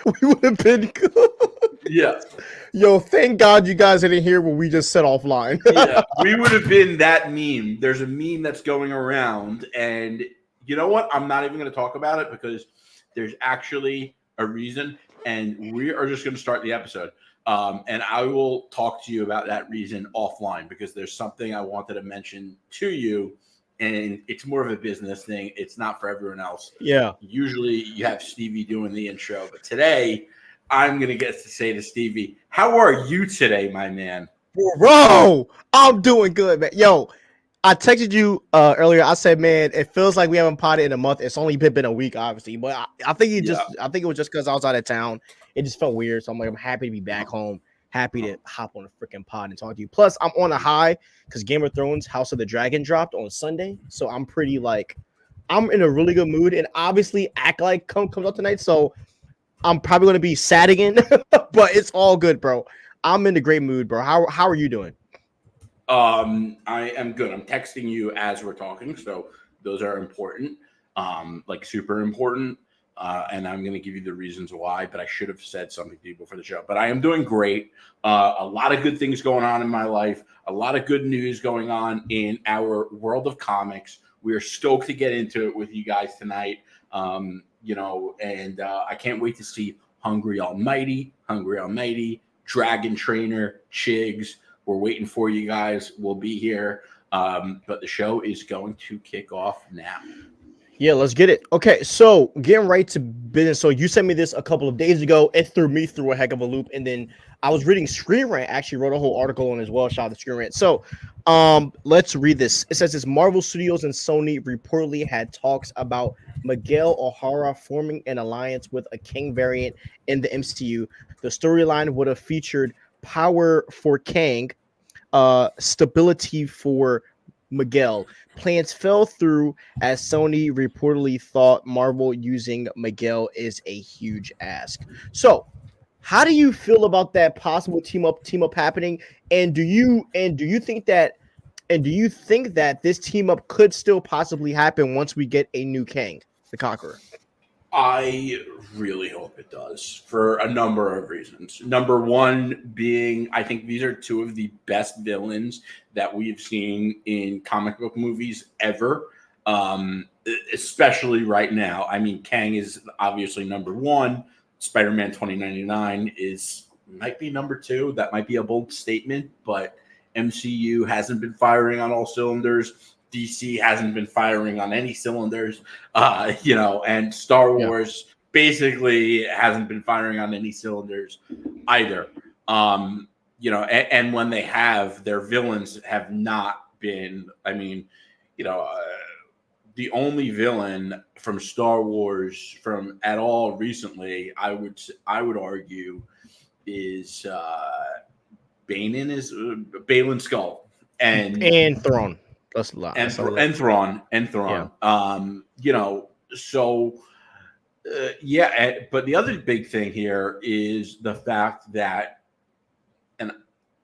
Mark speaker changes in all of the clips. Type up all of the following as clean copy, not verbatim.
Speaker 1: We would have been good.
Speaker 2: Yeah,
Speaker 1: Yo, thank God you guys didn't hear what we just said offline.
Speaker 2: yeah, we would have been that meme. There's a meme that's going around, and you know what? I'm not even going to talk about it because there's actually a reason, and we are just going to start the episode. And I will talk to you about that reason offline because there's something I wanted to mention to you, and it's more of a business thing. It's not for everyone else.
Speaker 1: Yeah.
Speaker 2: Usually, you have Stevie doing the intro, but today I'm going to get to say to Stevie, "How are you today, my man?"
Speaker 1: Bro, I'm doing good, man. Yo, I texted you earlier. I said, man, it feels like we haven't potted in a month. It's only been a week, obviously, but
Speaker 2: Yeah.
Speaker 1: I think it was just because I was out of town. It just felt weird. So I'm like, I'm happy to be back home. Happy to hop on a freaking pod and talk to you. Plus, I'm on a high because Game of Thrones House of the Dragon dropped on Sunday. So I'm pretty like, I'm in a really good mood. And obviously, Act Like comes out tonight. So I'm probably going to be sad again, but it's all good, bro. I'm in a great mood, bro. How are you doing?
Speaker 2: I am good. I'm texting you as we're talking, so those are important, like super important. And I'm going to give you the reasons why, but I should have said something to you before the show. But I am doing great. A lot of good things going on in my life, a lot of good news going on in our world of comics. We are stoked to get into it with you guys tonight. And I can't wait to see Hungry Almighty, Dragon Trainer, Chigs. We're waiting for you guys. We'll be here. But the show is going to kick off now.
Speaker 1: Yeah, let's get it. Okay, so getting right to business. So you sent me this a couple of days ago. It threw me through a heck of a loop, and then I was reading Screen Rant. Actually, wrote a whole article on it as well. Shout out to Screen Rant. So, let's read this. It says this: Marvel Studios and Sony reportedly had talks about Miguel O'Hara forming an alliance with a King variant in the MCU. The storyline would have featured power for Kang, stability for Miguel. Plans fell through as Sony reportedly thought Marvel using Miguel is a huge ask. So, how do you feel about that possible team up happening? And do you think that this team up could still possibly happen once we get a new Kang, the Conqueror?
Speaker 2: I really hope it does for a number of reasons. Number one being, I think these are two of the best villains that we've seen in comic book movies ever, especially right now. I mean, Kang is obviously number one. Spider-Man 2099 is might be number two. That might be a bold statement, but MCU hasn't been firing on all cylinders. DC hasn't been firing on any cylinders, and Star
Speaker 1: Yeah.
Speaker 2: Wars basically hasn't been firing on any cylinders either. And when they have, their villains have not been. I mean, you know, uh, the only villain from Star Wars from at all recently, I would argue, is Balin Skull, and
Speaker 1: And Throne. Let's lie.
Speaker 2: and Th- and Thrawn and
Speaker 1: Yeah.
Speaker 2: Thrawn. So yeah. But the other big thing here is the fact that, and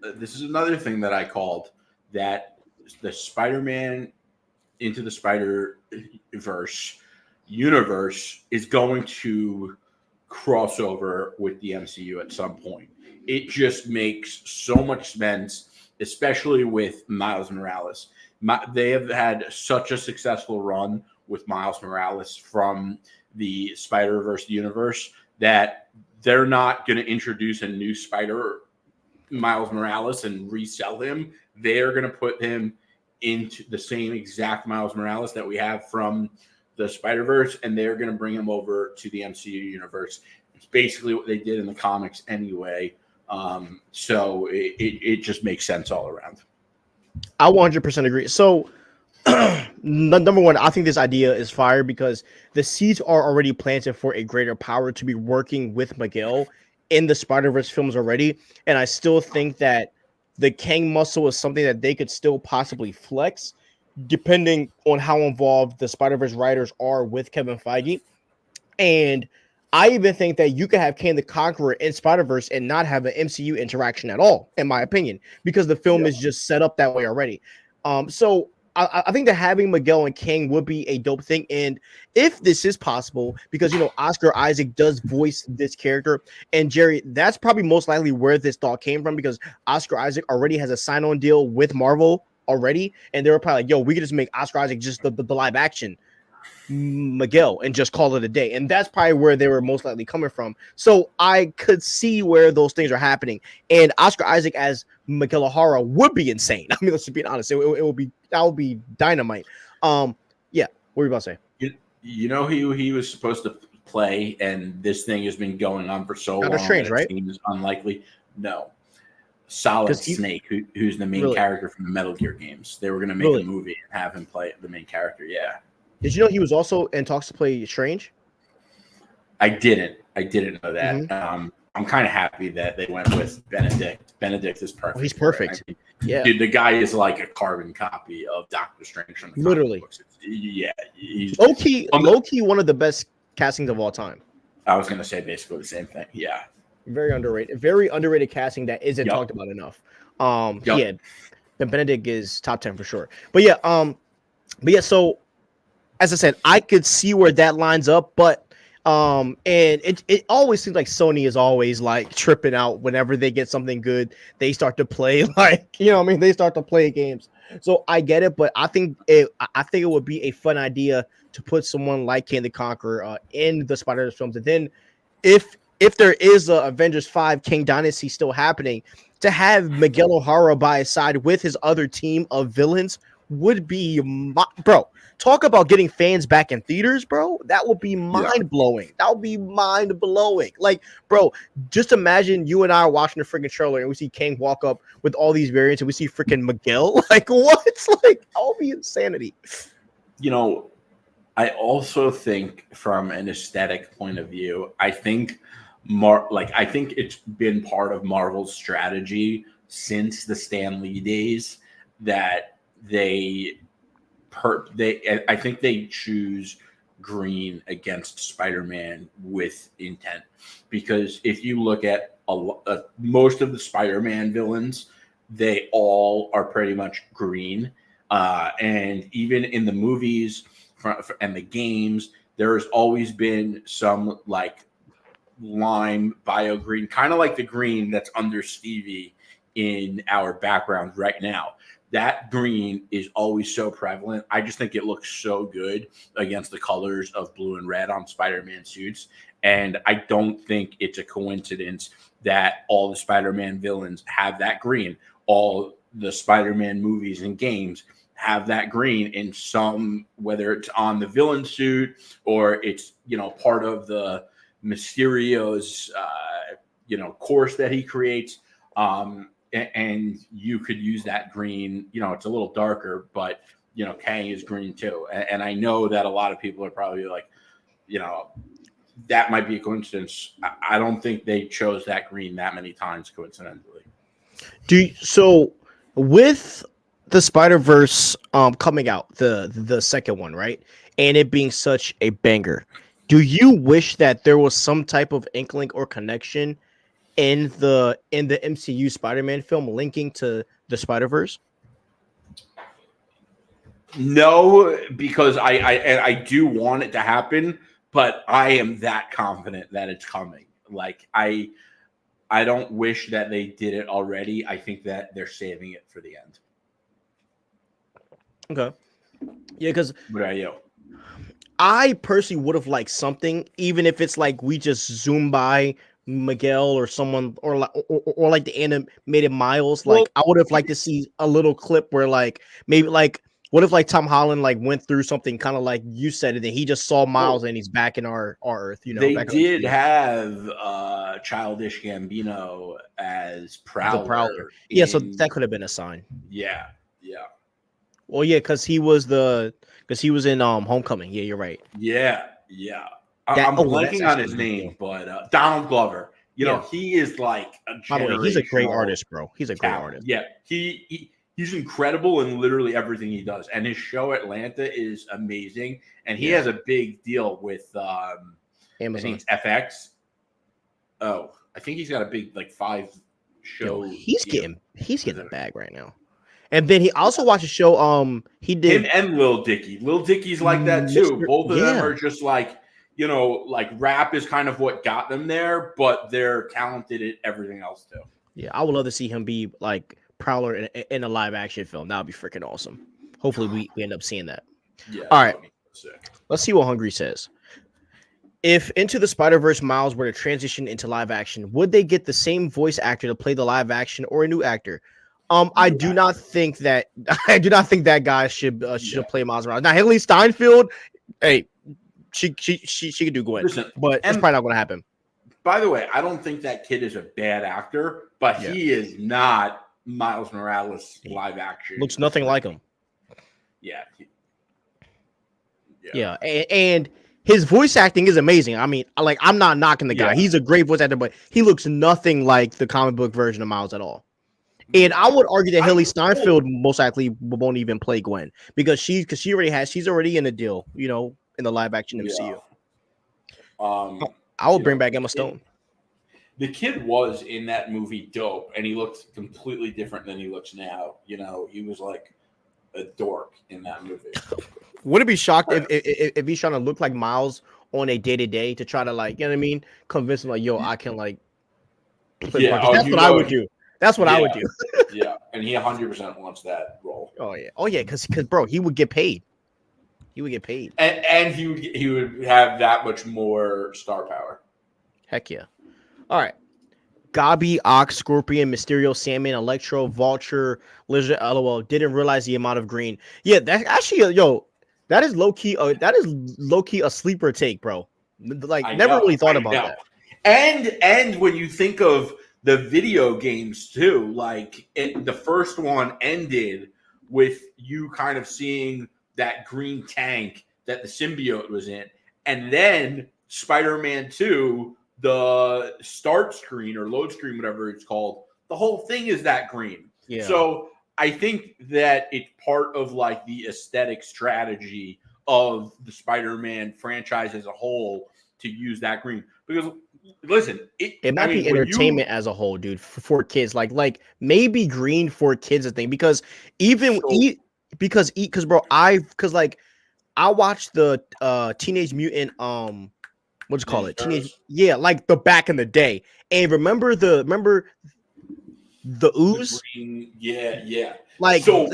Speaker 2: this is another thing that I called, that the Spider-Man into the Spider Verse universe is going to cross over with the MCU at some point. It just makes so much sense, especially with Miles Morales. They have had such a successful run with Miles Morales from the Spider Verse universe that they're not going to introduce a new Spider Miles Morales and resell him. They're going to put him into the same exact Miles Morales that we have from the Spider Verse, and they're going to bring him over to the MCU universe. It's basically what they did in the comics anyway. So it just makes sense all around.
Speaker 1: I 100% agree. So, number one, I think this idea is fire because the seeds are already planted for a greater power to be working with Miguel in the Spider Verse films already, and I still think that the Kang muscle is something that they could still possibly flex, depending on how involved the Spider Verse writers are with Kevin Feige. And I even think that you could have Kang the Conqueror in Spider Verse and not have an MCU interaction at all, in my opinion, because the film
Speaker 2: Yeah.
Speaker 1: is just set up that way already. So I think that having Miguel and Kang would be a dope thing. And if this is possible, because Oscar Isaac does voice this character, and Jerry, that's probably most likely where this thought came from, because Oscar Isaac already has a sign-on deal with Marvel already, and they were probably like, "Yo, we could just make Oscar Isaac just the live action Miguel and just call it a day." And that's probably where they were most likely coming from. So I could see where those things are happening. And Oscar Isaac as Miguel O'Hara would be insane. I mean, let's be honest. It would be, that would be dynamite. Yeah. What were you about to say?
Speaker 2: You know who he was supposed to play, and this thing has been going on for so
Speaker 1: Doctor
Speaker 2: long
Speaker 1: Strange,
Speaker 2: that it
Speaker 1: right?
Speaker 2: seems unlikely. No. Solid Snake, who's the main character from the Metal Gear games. They were going to make a movie and have him play the main character. Yeah.
Speaker 1: Did you know he was also in talks to play Strange?
Speaker 2: I didn't know that. Mm-hmm. I'm kind of happy that they went with Benedict. Benedict is perfect.
Speaker 1: Oh, he's perfect.
Speaker 2: I mean,
Speaker 1: yeah,
Speaker 2: dude, the guy is like a carbon copy of Doctor Strange from the
Speaker 1: literally.
Speaker 2: Books. Yeah, he's
Speaker 1: low key one of the best castings of all time.
Speaker 2: I was going to say basically the same thing. Yeah,
Speaker 1: very underrated casting that isn't talked about enough. Yeah, Benedict is top 10 for sure. But yeah, so as I said, I could see where that lines up, but and it always seems like Sony is always like tripping out whenever they get something good. They start to play they start to play games. So I get it, but I think it would be a fun idea to put someone like Kang the Conqueror in the Spider-Man films, and then if there is a Avengers 5 Kang Dynasty still happening, to have Miguel O'Hara by his side with his other team of villains would be bro. Talk about getting fans back in theaters, bro. That would be mind-blowing. That would be mind-blowing. Like, bro, just imagine you and I are watching the freaking trailer and we see Kang walk up with all these variants and we see freaking Miguel. Like, what? Like, that would be insanity.
Speaker 2: I also think from an aesthetic point of view, I think I think it's been part of Marvel's strategy since the Stan Lee days that I think they choose green against Spider-Man with intent, because if you look at most of the Spider-Man villains, they all are pretty much green, and even in the movies and the games, there has always been some like lime bio green, kind of like the green that's under Stevie in our background right now. That green is always so prevalent. I just think it looks so good against the colors of blue and red on Spider-Man suits. And I don't think it's a coincidence that all the Spider-Man villains have that green. All the Spider-Man movies and games have that green in some, whether it's on the villain suit or it's, part of the Mysterio's, course that he creates. And you could use that green, it's a little darker, but, Kang is green too. And I know that a lot of people are probably like, that might be a coincidence. I don't think they chose that green that many times coincidentally.
Speaker 1: So with the Spider-Verse coming out, the second one, right? And it being such a banger, do you wish that there was some type of inkling or connection in the MCU Spider-Man film linking to the Spider-Verse?
Speaker 2: No, because I do want it to happen, but I am that confident that it's coming. Like I don't wish that they did it already. I think that they're saving it for the end.
Speaker 1: Okay. Yeah, because
Speaker 2: what about you?
Speaker 1: I personally would have liked something, even if it's like we just zoom by Miguel or someone or like the animated Miles. Like, I would have liked to see a little clip where like maybe like what if like Tom Holland like went through something kind of like you said, and then he just saw Miles and he's back in our Earth.
Speaker 2: They did have Childish Gambino as Prowler.
Speaker 1: Yeah, so that could have been a sign.
Speaker 2: Yeah.
Speaker 1: Well, yeah, because he was in Homecoming. Yeah, you're right.
Speaker 2: Yeah. I'm blanking on his name, but Donald Glover. He is like a
Speaker 1: by the way, he's a great artist, bro. He's a great artist.
Speaker 2: Yeah, he's incredible in literally everything he does, and his show Atlanta is amazing. And he has a big deal with Amazon. I think it's FX. Oh, I think he's got a big like 5 show.
Speaker 1: He's getting the bag right now. And then he also watched a show. He
Speaker 2: Him
Speaker 1: did
Speaker 2: and Lil Dicky. Lil Dicky's like that too.
Speaker 1: Mr.
Speaker 2: Both of them
Speaker 1: Yeah,
Speaker 2: are just like, like rap is kind of what got them there, but they're talented at everything else too.
Speaker 1: yeah. I would love to see him be like Prowler in a live action film. That would be freaking awesome. Hopefully, we end up seeing that.
Speaker 2: Yeah.
Speaker 1: All right.
Speaker 2: That would be sick.
Speaker 1: Let's see what Hungry says. If Into the Spider-Verse Miles were to transition into live action, would they get the same voice actor to play the live action or a new actor? I do not think that that guy should play Miles Morales. Now, Haley Steinfeld, hey, she could do Gwen,
Speaker 2: Listen,
Speaker 1: but it's probably not going to happen.
Speaker 2: By the way, I don't think that kid is a bad actor, but he is not Miles Morales live action.
Speaker 1: Looks nothing like him.
Speaker 2: Yeah.
Speaker 1: Yeah, and his voice acting is amazing. I mean, like, I'm not knocking the guy. He's a great voice actor, but he looks nothing like the comic book version of Miles at all. And I would argue that Haley Steinfeld most likely won't even play Gwen because she's already in a deal, in the live action MCU. I will bring back Emma Stone.
Speaker 2: The kid was in that movie dope, and he looked completely different than he looks now. He was like a dork in that movie.
Speaker 1: Would it be shocked if he's trying to look like Miles on a day-to-day to try to, like, convince him, like, yo, I can, like, play that's what I would do. That's what I would do.
Speaker 2: Yeah, and he 100% wants that role.
Speaker 1: Oh yeah, because bro, he would get paid. He would get paid,
Speaker 2: and he would have that much more star power.
Speaker 1: Heck yeah! All right, Gabi, Ox, Scorpion, Mysterio, Sandman, Electro, Vulture, Lizard. LOL. Didn't realize the amount of green. Yeah, that's actually that is low key. That is low key a sleeper take, bro. Like, never really thought about that.
Speaker 2: And when you think of the video games too, like the first one ended with you kind of seeing that green tank that the symbiote was in, and then Spider-Man 2, the start screen or load screen, whatever it's called, the whole thing is that green.
Speaker 1: Yeah. So
Speaker 2: I think that it's part of like the aesthetic strategy of the Spider-Man franchise as a whole to use that green, because listen,
Speaker 1: it might be entertainment as a whole, dude, for kids. Like maybe green for kids a thing, because because bro, I watched the Teenage Mutant what's it called? Teenage, like the back in the day, and remember the ooze?
Speaker 2: Yeah.
Speaker 1: Like, so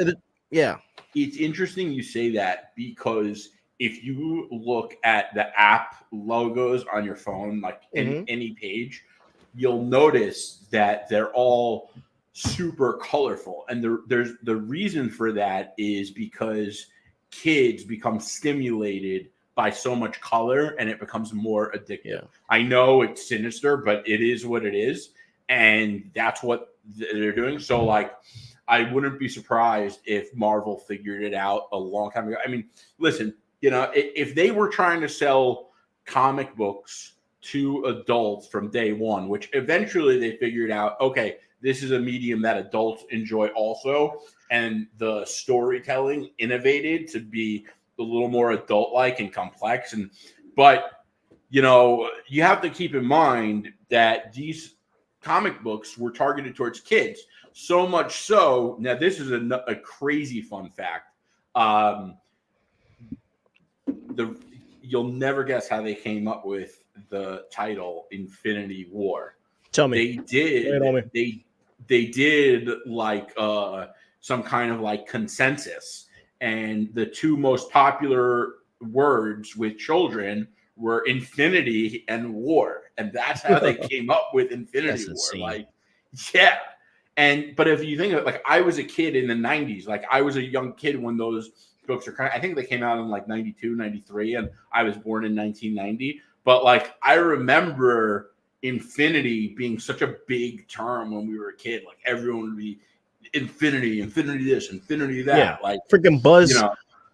Speaker 1: yeah,
Speaker 2: it's interesting you say that, because if you look at the app logos on your phone, like in any page, you'll notice that they're all super colorful. And the reason for that is because kids become stimulated by so much color and it becomes more addictive. Yeah. I know it's sinister, but it is what it is. And that's what they're doing. So, like, I wouldn't be surprised if Marvel figured it out a long time ago. I mean, listen, if they were trying to sell comic books to adults from day one, which eventually they figured out, okay, this is a medium that adults enjoy also, and the storytelling innovated to be a little more adult-like and complex. But you have to keep in mind that these comic books were targeted towards kids. So much so, now this is a crazy fun fact. You'll never guess how they came up with the title Infinity War.
Speaker 1: Tell me.
Speaker 2: They did like some kind of like consensus, and the two most popular words with children were infinity and war, and that's how they came up with Infinity War. Insane. Like, yeah. But if you think of it, like, I was a kid in the 90s, like I was a young kid when those books are I think they came out in like 92, 93, and I was born in 1990. But like, I remember infinity being such a big term when we were a kid. Like, everyone would be infinity this, infinity that. Yeah,
Speaker 1: like freaking Buzz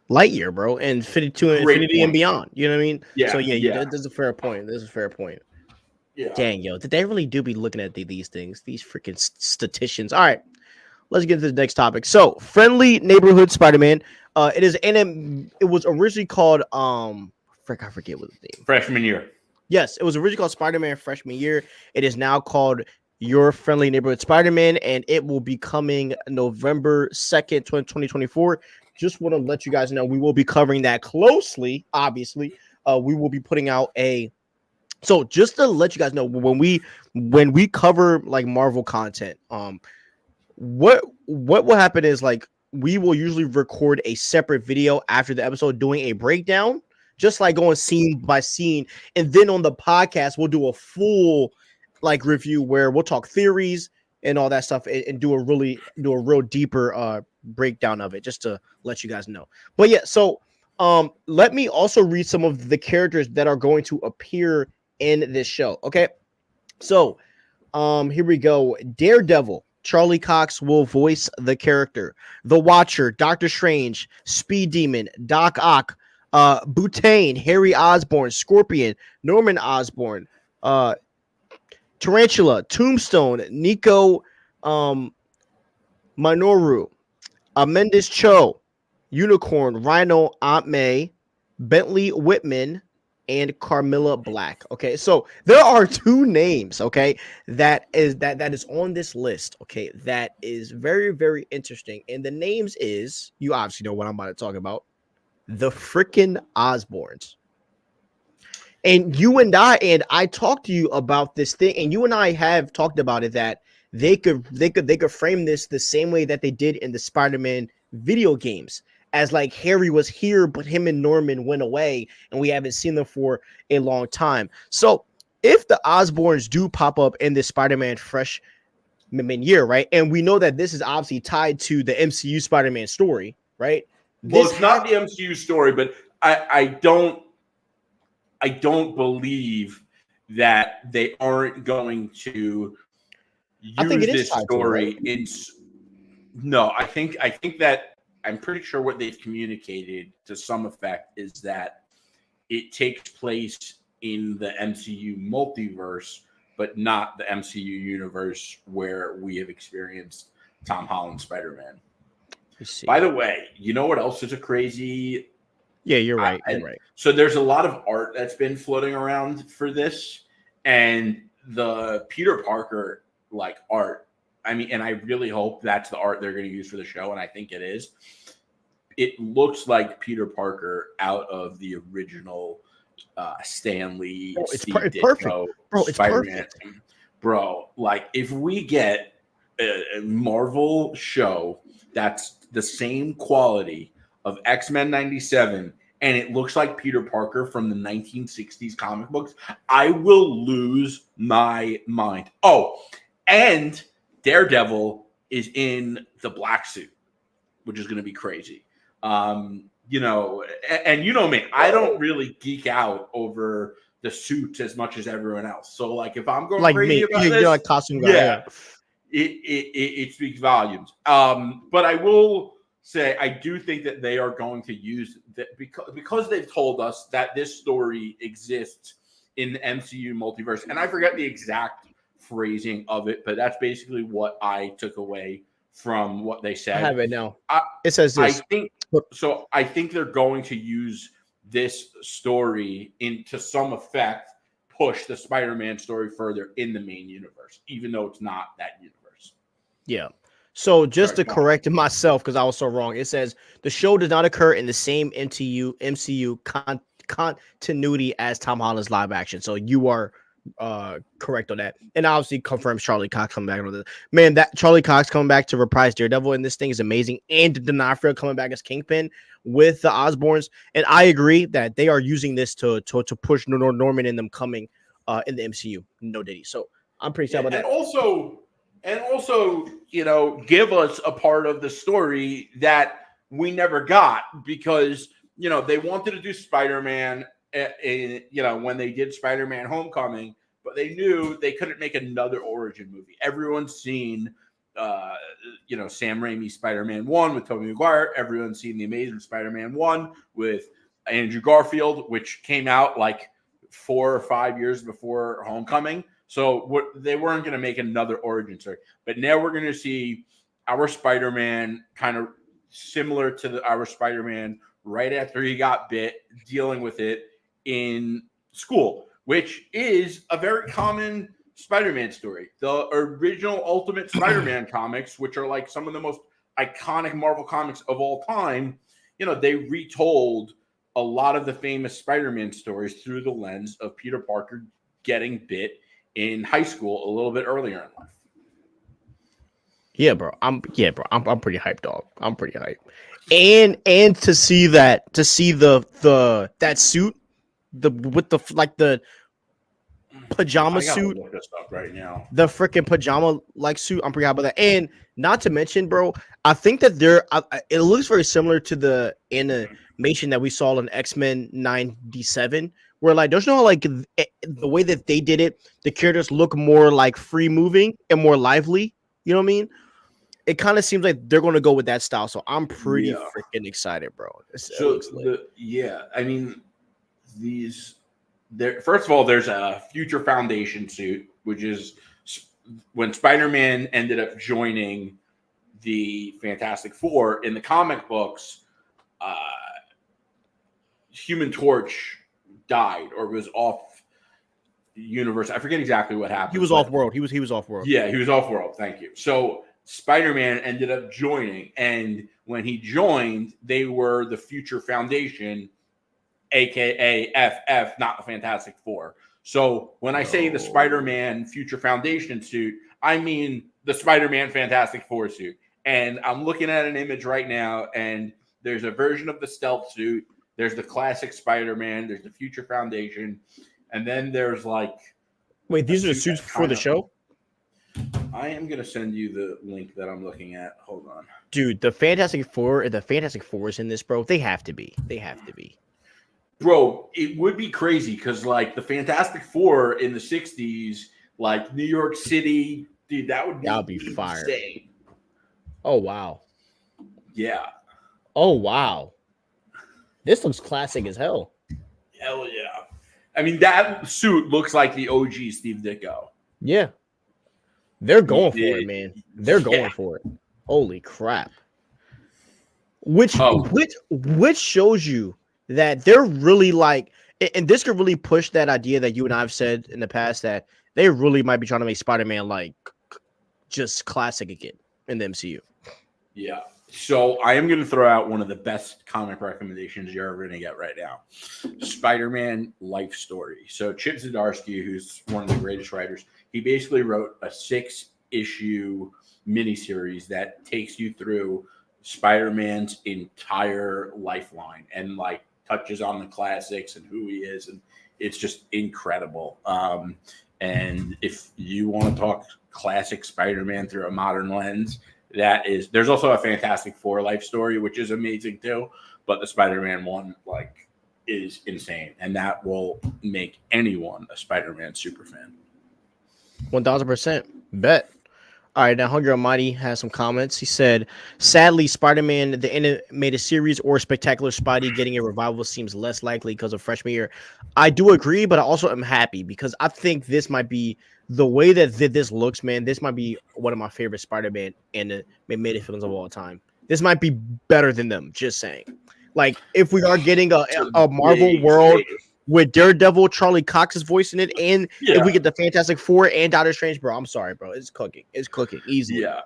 Speaker 1: Lightyear, bro, and infinity and beyond. You know what I mean?
Speaker 2: Yeah.
Speaker 1: So that's a fair point. This is a fair point. Yeah. Dang, yo, did they really do be looking at these things? These freaking statisticians. All right, let's get to the next topic. So, Friendly Neighborhood Spider-Man. It was originally called I forget what the name.
Speaker 2: Freshman Year.
Speaker 1: Yes, it was originally called Spider-Man Freshman Year. It is now called your friendly neighborhood Spider-Man, and it will be coming November 2nd, 2024. Just want to let you guys know we will be covering that closely. Obviously, we will be putting out a. So just to let you guys know, when we cover like Marvel content, what will happen is like we will usually record a separate video after the episode doing a breakdown, just like going scene by scene, and then on the podcast we'll do a full like review where we'll talk theories and all that stuff, and do a real deeper breakdown of it, just to let you guys know. But yeah, so let me also read some of the characters that are going to appear in this show. Okay, so here we go. Daredevil. Charlie Cox will voice the character. The Watcher, Doctor Strange, Speed Demon, Doc Ock, Butane, Harry Osborn, Scorpion, Norman Osborn, Tarantula, Tombstone, Nico, Minoru, Amendis Cho, Unicorn, Rhino, Aunt May, Bentley Whitman, and Carmilla Black. Okay, so there are two names, okay, that is on this list, okay, that is very, very interesting. And the names is, you obviously know what I'm about to talk about, the freaking Osborns. And I talked to you about this thing, and you and I have talked about it, that they could frame this the same way that they did in the Spider-Man video games, as like Harry was here, but him and Norman went away, and we haven't seen them for a long time. So if the Osborns do pop up in this Spider-Man freshman year, right, and we know that this is obviously tied to the MCU Spider-Man story, right?
Speaker 2: Well, it's not the MCU story, but I don't believe that they aren't going to use this story in. No, I think that I'm pretty sure what they've communicated to some effect is that it takes place in the MCU multiverse, but not the MCU universe where we have experienced Tom Holland Spider-Man. By the way, you know what else is a crazy?
Speaker 1: Yeah, you're right. You're right.
Speaker 2: So there's a lot of art that's been floating around for this, and the Peter Parker like art. I mean, and I really hope that's the art they're going to use for the show, and I think it is. It looks like Peter Parker out of the original Stan Lee.
Speaker 1: It's perfect, bro. It's
Speaker 2: Spider-Man.
Speaker 1: perfect,
Speaker 2: bro. Like if we get a Marvel show that's the same quality of X-Men 97, and it looks like Peter Parker from the 1960s comic books, I will lose my mind. Oh, and Daredevil is in the black suit, which is going to be crazy. You know, and you know me, I don't really geek out over the suits as much as everyone else. So, like, if I'm going
Speaker 1: like
Speaker 2: crazy
Speaker 1: me,
Speaker 2: about this,
Speaker 1: you're like costume guy,
Speaker 2: yeah, it speaks volumes. But I will say I do think that they are going to use that because they've told us that this story exists in the MCU multiverse, and I forget the exact phrasing of it, but that's basically what I took away from what they said.
Speaker 1: I have it now. It says this.
Speaker 2: I think they're going to use this story into some effect, push the Spider-Man story further in the main universe, even though it's not that universe.
Speaker 1: Yeah. So just to correct myself, because I was so wrong, it says the show does not occur in the same MCU continuity as Tom Holland's live action. So you are correct on that, and obviously confirms Charlie Cox coming back on the man. That Charlie Cox coming back to reprise Daredevil in this thing is amazing, and D'Onofrio coming back as Kingpin with the Osborns. And I agree that they are using this to push Norman and them coming in the MCU. No Diddy. So I'm pretty excited about that.
Speaker 2: And also, you know, give us a part of the story that we never got, because you know they wanted to do Spider-Man. You know, when they did Spider-Man Homecoming, but they knew they couldn't make another origin movie. Everyone's seen, you know, Sam Raimi's Spider-Man 1 with Tobey Maguire. Everyone's seen The Amazing Spider-Man 1 with Andrew Garfield, which came out like 4 or 5 years before Homecoming. So they weren't going to make another origin story. But now we're going to see our Spider-Man kind of similar to our Spider-Man right after he got bit, dealing with it in school, which is a very common Spider-Man story. The original Ultimate Spider-Man comics, which are like some of the most iconic Marvel comics of all time, they retold a lot of the famous Spider-Man stories through the lens of Peter Parker getting bit in high school a little bit earlier in life.
Speaker 1: Yeah, bro. I'm pretty hyped, dog. I'm pretty hyped. And to see that that suit, the pajama
Speaker 2: I gotta
Speaker 1: suit,
Speaker 2: look this up right now.
Speaker 1: the freaking pajama like suit. I'm pretty happy with that. And not to mention, bro, I think that it looks very similar to the animation that we saw in X-Men 97, where like don't you know like the way that they did it, the characters look more like free moving and more lively. You know what I mean? It kind of seems like they're going to go with that style, so I'm pretty freaking excited, bro.
Speaker 2: I mean, first of all, there's a Future Foundation suit, which is when Spider-Man ended up joining the Fantastic Four in the comic books. Human Torch died or was off the universe. I forget exactly what happened.
Speaker 1: He was off world. He was off world.
Speaker 2: Yeah, he was off world. Thank you. So Spider-Man ended up joining, and when he joined, they were the Future Foundation, aka FF, not the Fantastic Four. So when I say the Spider-Man Future Foundation suit, I mean the Spider-Man Fantastic Four suit. And I'm looking at an image right now, and there's a version of the stealth suit. There's the classic Spider-Man. There's the Future Foundation, and then there's like.
Speaker 1: Wait, these are the suits for the show?
Speaker 2: I am going to send you the link that I'm looking at. Hold on.
Speaker 1: Dude, the Fantastic Four is in this, bro. They have to be.
Speaker 2: Bro, it would be crazy because, like, the Fantastic Four in the 60s, like, New York City, dude, that would be
Speaker 1: fire.
Speaker 2: Insane.
Speaker 1: Oh, wow.
Speaker 2: Yeah.
Speaker 1: Oh, wow. This looks classic as hell.
Speaker 2: Hell yeah. I mean, that suit looks like the OG Steve Ditko.
Speaker 1: Yeah. They're going for it, man. They're going for it. Holy crap. Which shows you that they're really like, and this could really push that idea that you and I have said in the past that they really might be trying to make Spider-Man like just classic again in the MCU.
Speaker 2: Yeah. So I am going to throw out one of the best comic recommendations you're ever going to get right now. Spider-Man Life Story. So Chip Zdarsky, who's one of the greatest writers, he basically wrote a 6-issue miniseries that takes you through Spider-Man's entire lifeline and like touches on the classics and who he is. And it's just incredible. And if you want to talk classic Spider-Man through a modern lens, there's also a Fantastic Four life story, which is amazing too. But the Spider-Man one, like, is insane. And that will make anyone a Spider-Man super fan.
Speaker 1: 1000%. Bet. All right, now Hungry Almighty has some comments. He said, sadly, Spider-Man, the animated series or Spectacular Spidey getting a revival seems less likely because of freshman year. I do agree, but I also am happy because I think this might be the way that this looks, man. This might be one of my favorite Spider-Man animated films of all time. This might be better than them, just saying. Like, if we are getting a Marvel world with Daredevil, Charlie Cox's voice in it, and if we get the Fantastic Four and Doctor Strange, bro, I'm sorry, bro. It's cooking easily.
Speaker 2: Yeah.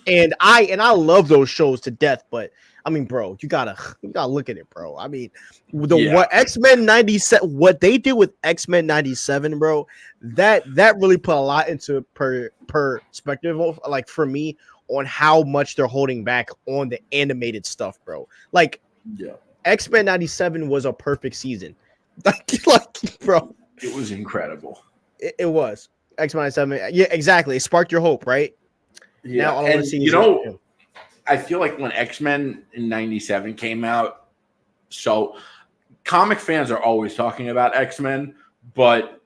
Speaker 1: And I love those shows to death, but I mean, bro, you gotta look at it, bro. I mean, what X-Men 97, what they did with X-Men 97, bro, that really put a lot into perspective, like for me, on how much they're holding back on the animated stuff, bro. Like, X-Men 97 was a perfect season. like, bro.
Speaker 2: It was incredible.
Speaker 1: It was. X-Men 97. Yeah, exactly. It sparked your hope, right?
Speaker 2: Yeah.
Speaker 1: Now all I want to see is
Speaker 2: I feel like when X-Men in 97 came out, so comic fans are always talking about X-Men, but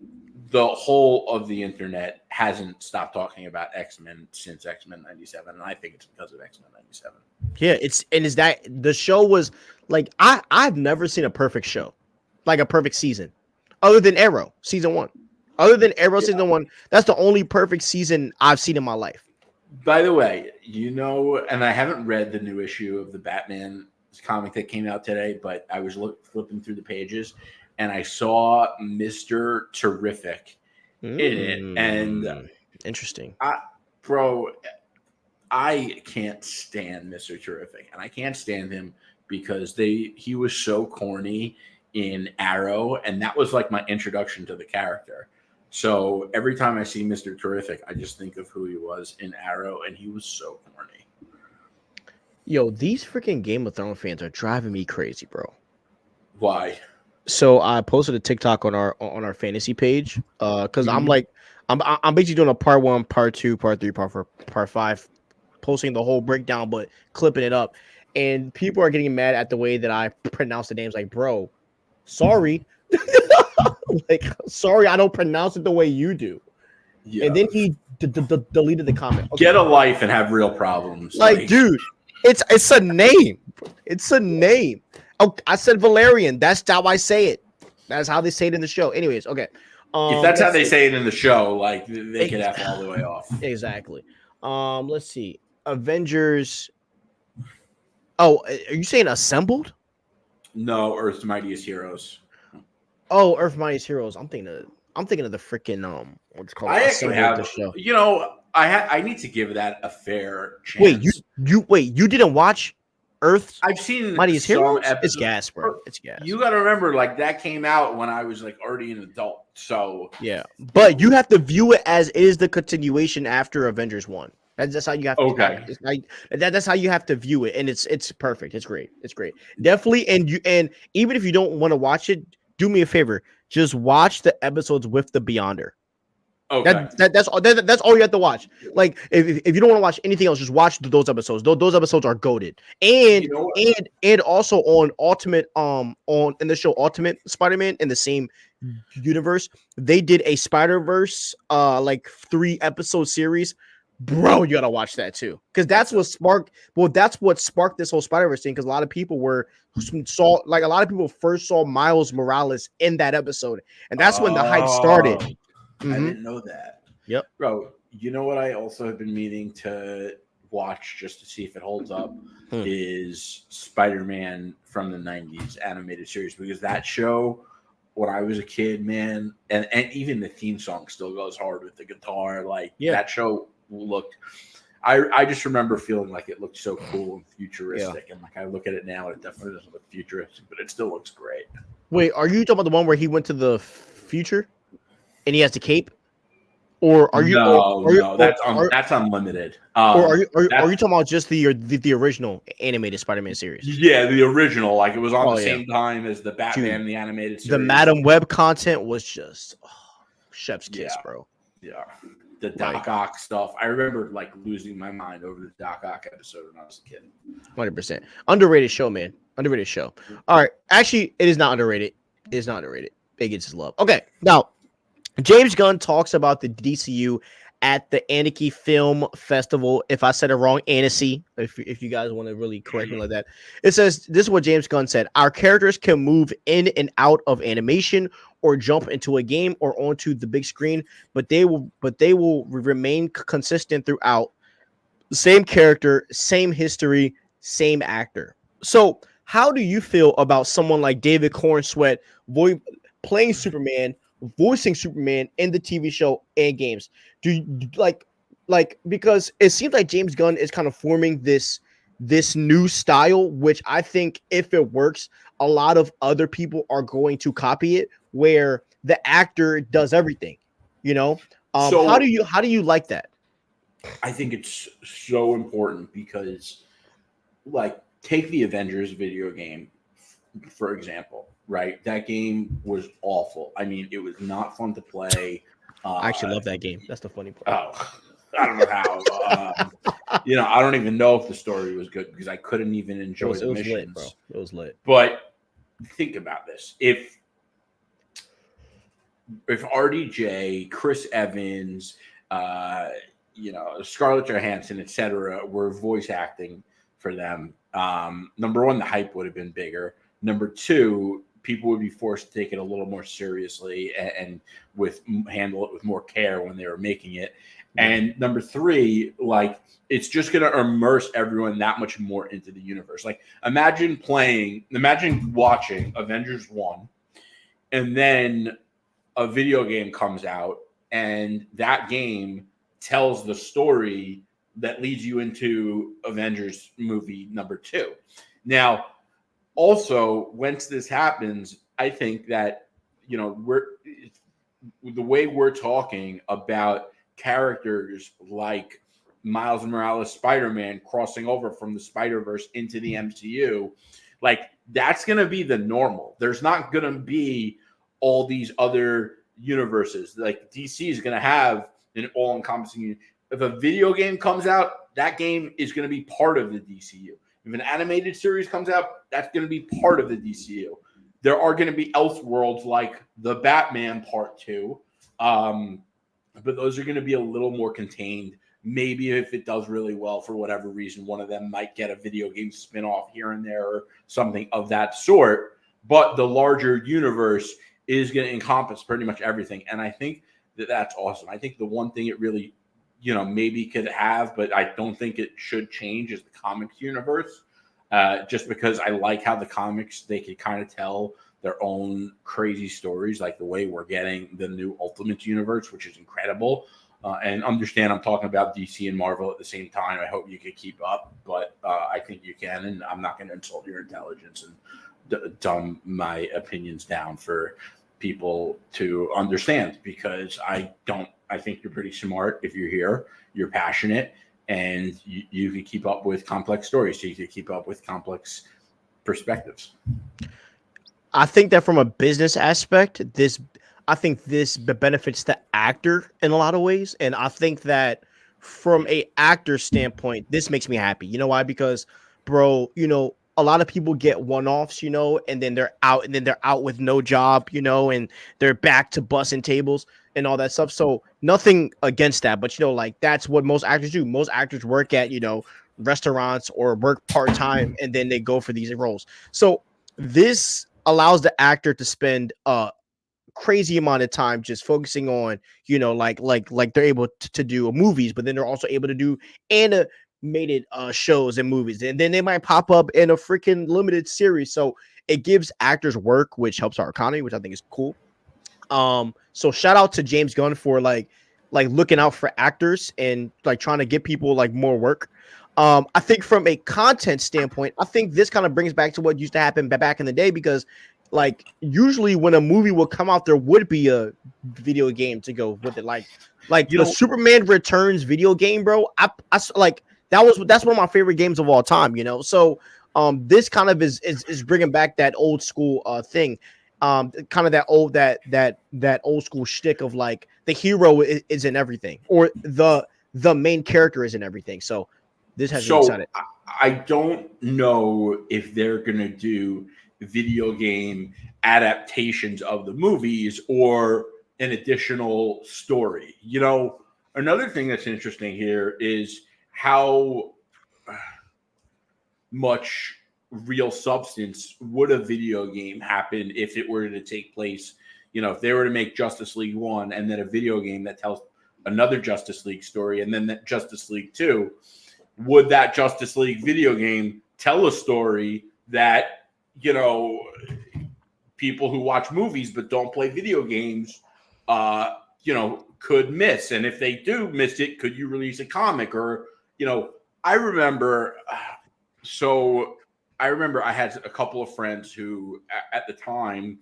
Speaker 2: the whole of the internet hasn't stopped talking about X-Men since X-Men 97, and I think it's because of X-Men 97.
Speaker 1: Yeah, is that the show was like I've never seen a perfect show, like a perfect season, other than Arrow season 1. Other than Arrow season 1, that's the only perfect season I've seen in my life.
Speaker 2: By the way, and I haven't read the new issue of the Batman comic that came out today, but I was flipping through the pages, and I saw Mr. Terrific in it, and
Speaker 1: Interesting.
Speaker 2: bro, I can't stand Mr. Terrific, and I can't stand him because he was so corny in Arrow, and that was like my introduction to the character. So every time I see Mr. Terrific, I just think of who he was in Arrow, and he was so corny.
Speaker 1: Yo, these freaking Game of Thrones fans are driving me crazy, bro.
Speaker 2: Why?
Speaker 1: So I posted a TikTok on our fantasy page, because I'm basically doing a part 1, part 2, part 3, part 4, part 5, posting the whole breakdown, but clipping it up, and people are getting mad at the way that I pronounce the names. Like, bro, sorry, like, sorry, I don't pronounce it the way you do.
Speaker 2: Yeah.
Speaker 1: And then he deleted the comment. Okay.
Speaker 2: Get a life and have real problems.
Speaker 1: Like, dude, it's a name. It's a name. Oh, I said Valerian. That's how I say it. That's how they say it in the show. Anyways, okay.
Speaker 2: If that's how they say it in the show, like they could F all the way off.
Speaker 1: Exactly. Let's see. Avengers. Oh, are you saying assembled?
Speaker 2: No, Earth's Mightiest Heroes.
Speaker 1: Oh, Earth's Mightiest Heroes. I'm thinking of the freaking what's called.
Speaker 2: I actually have the show. You know, I need to give that a fair chance.
Speaker 1: Wait, you didn't watch Earth's
Speaker 2: I've seen
Speaker 1: Mightiest Heroes?
Speaker 2: Episodes.
Speaker 1: It's gas, bro. It's gas.
Speaker 2: You got to remember, like, that came out when I was like already an adult. So
Speaker 1: yeah, but you have to view it as it is the continuation after Avengers 1. That's how you have to.
Speaker 2: Okay.
Speaker 1: That's how you have to view it, and it's perfect. It's great. It's great. Definitely, and even if you don't want to watch it, do me a favor. Just watch the episodes with the Beyonder.
Speaker 2: Okay.
Speaker 1: That's all you have to watch. Like, if you don't want to watch anything else, just watch those episodes. Those episodes are goated. And and also on Ultimate in the show Ultimate Spider-Man in the same universe, they did a Spider-Verse like 3-episode series. Bro, you gotta watch that too, because that's what sparked this whole Spider-Verse thing. Because a lot of people first saw Miles Morales in that episode, and that's when the hype started.
Speaker 2: I didn't know that.
Speaker 1: Yep,
Speaker 2: bro. You know what? I also have been meaning to watch just to see if it holds up is Spider-Man from the '90s animated series, because that show, when I was a kid, man, and even the theme song still goes hard with the guitar. Like that show looked. I just remember feeling like it looked so cool and futuristic, and like I look at it now, and it definitely doesn't look futuristic, but it still looks great.
Speaker 1: Wait, are you talking about the one where he went to the future? And he has the cape, or are you?
Speaker 2: No, that's unlimited.
Speaker 1: Or are you talking about just the original animated Spider-Man series?
Speaker 2: Yeah, the original. Like, it was on the same time as the Batman, the animated series.
Speaker 1: The Madam Web content was just chef's kiss, bro.
Speaker 2: Yeah, the Doc Ock stuff. I remember like losing my mind over the Doc Ock episode when I was a kid.
Speaker 1: 100% underrated show, man. Underrated show. All right, actually, it is not underrated. It is not underrated. It gets his love. Okay, now. James Gunn talks about the DCU at the Anarchy Film Festival. If I said it wrong, Annecy, if you guys want to really correct me like that. It says, this is what James Gunn said. Our characters can move in and out of animation or jump into a game or onto the big screen, but they will remain consistent throughout. Same character, same history, same actor. So how do you feel about someone like David Cornsweet playing Superman, voicing Superman in the TV show and games? Do you like because it seems like James Gunn is kind of forming this new style, which I think if it works, a lot of other people are going to copy it, where the actor does everything, you know? So how do you like that?
Speaker 2: I think it's so important because, like, take the Avengers video game, for example. Right, that game was awful. I mean, it was not fun to play.
Speaker 1: I actually love that game. That's the funny part.
Speaker 2: Oh, I don't know how. I don't even know if the story was good because I couldn't even enjoy the missions.
Speaker 1: Lit, bro. It was lit.
Speaker 2: But think about this: if RDJ, Chris Evans, Scarlett Johansson, etc., were voice acting for them, number one, the hype would have been bigger. Number two, people would be forced to take it a little more seriously and handle it with more care when they were making it. And number three, like, it's just going to immerse everyone that much more into the universe. Like, imagine watching Avengers 1, and then a video game comes out, and that game tells the story that leads you into Avengers movie number 2. Now, also, once this happens, I think that, you know, the way we're talking about characters like Miles Morales Spider-Man crossing over from the Spider-Verse into the MCU, like that's going to be the normal. There's not going to be all these other universes. Like DC is going to have an all-encompassing. If a video game comes out, that game is going to be part of the DCU. If an animated series comes out, that's going to be part of the DCU. There are going to be Elseworlds like the Batman Part 2, but those are going to be a little more contained. Maybe if it does really well for whatever reason, one of them might get a video game spin-off here and there or something of that sort. But the larger universe is going to encompass pretty much everything. And I think that that's awesome. I think the one thing it really, you know, maybe could have, but I don't think it should change is the comics universe. Just because I like how the comics, they can kind of tell their own crazy stories, like the way we're getting the new Ultimate Universe, which is incredible. And understand I'm talking about DC and Marvel at the same time. I hope you can keep up, but I think you can, and I'm not going to insult your intelligence and dumb my opinions down for people to understand, because I think you're pretty smart. If you're here, you're passionate, and you can keep up with complex stories. So you can keep up with complex perspectives.
Speaker 1: I think that from a business aspect, I think this benefits the actor in a lot of ways. And I think that from a actor standpoint, this makes me happy. You know why? Because, bro, you know, a lot of people get one-offs, you know, and then they're out with no job, you know, and they're back to bussing tables and all that stuff. So nothing against that, but you know, like that's what most actors do. Most actors work at, you know, restaurants or work part-time, and then they go for these roles. So this allows the actor to spend crazy amount of time just focusing on, you know, like they're able to do movies, but then they're also able to do animated shows and movies, and then they might pop up in a freaking limited series. So it gives actors work, which helps our economy, which I think is cool. So shout out to James Gunn for like looking out for actors and like trying to get people like more work. I think from a content standpoint, I think this kind of brings back to what used to happen back in the day, because like usually when a movie would come out, there would be a video game to go with it. Like
Speaker 2: You
Speaker 1: the
Speaker 2: know,
Speaker 1: Superman Returns video game, bro. I like that's one of my favorite games of all time, you know. So this kind of is bringing back that old school thing. Kind of that old school shtick of like the hero is in everything, or the main character is in everything. So this has me excited.
Speaker 2: I don't know if they're going to do video game adaptations of the movies or an additional story. You know, another thing that's interesting here is how much real substance would a video game happen if it were to take place. You know, if they were to make Justice League 1 and then a video game that tells another Justice League story and then that Justice League 2, would that Justice League video game tell a story that, you know, people who watch movies but don't play video games, you know, could miss? And if they do miss it, could you release a comic? Or, you know, I remember I had a couple of friends who at the time,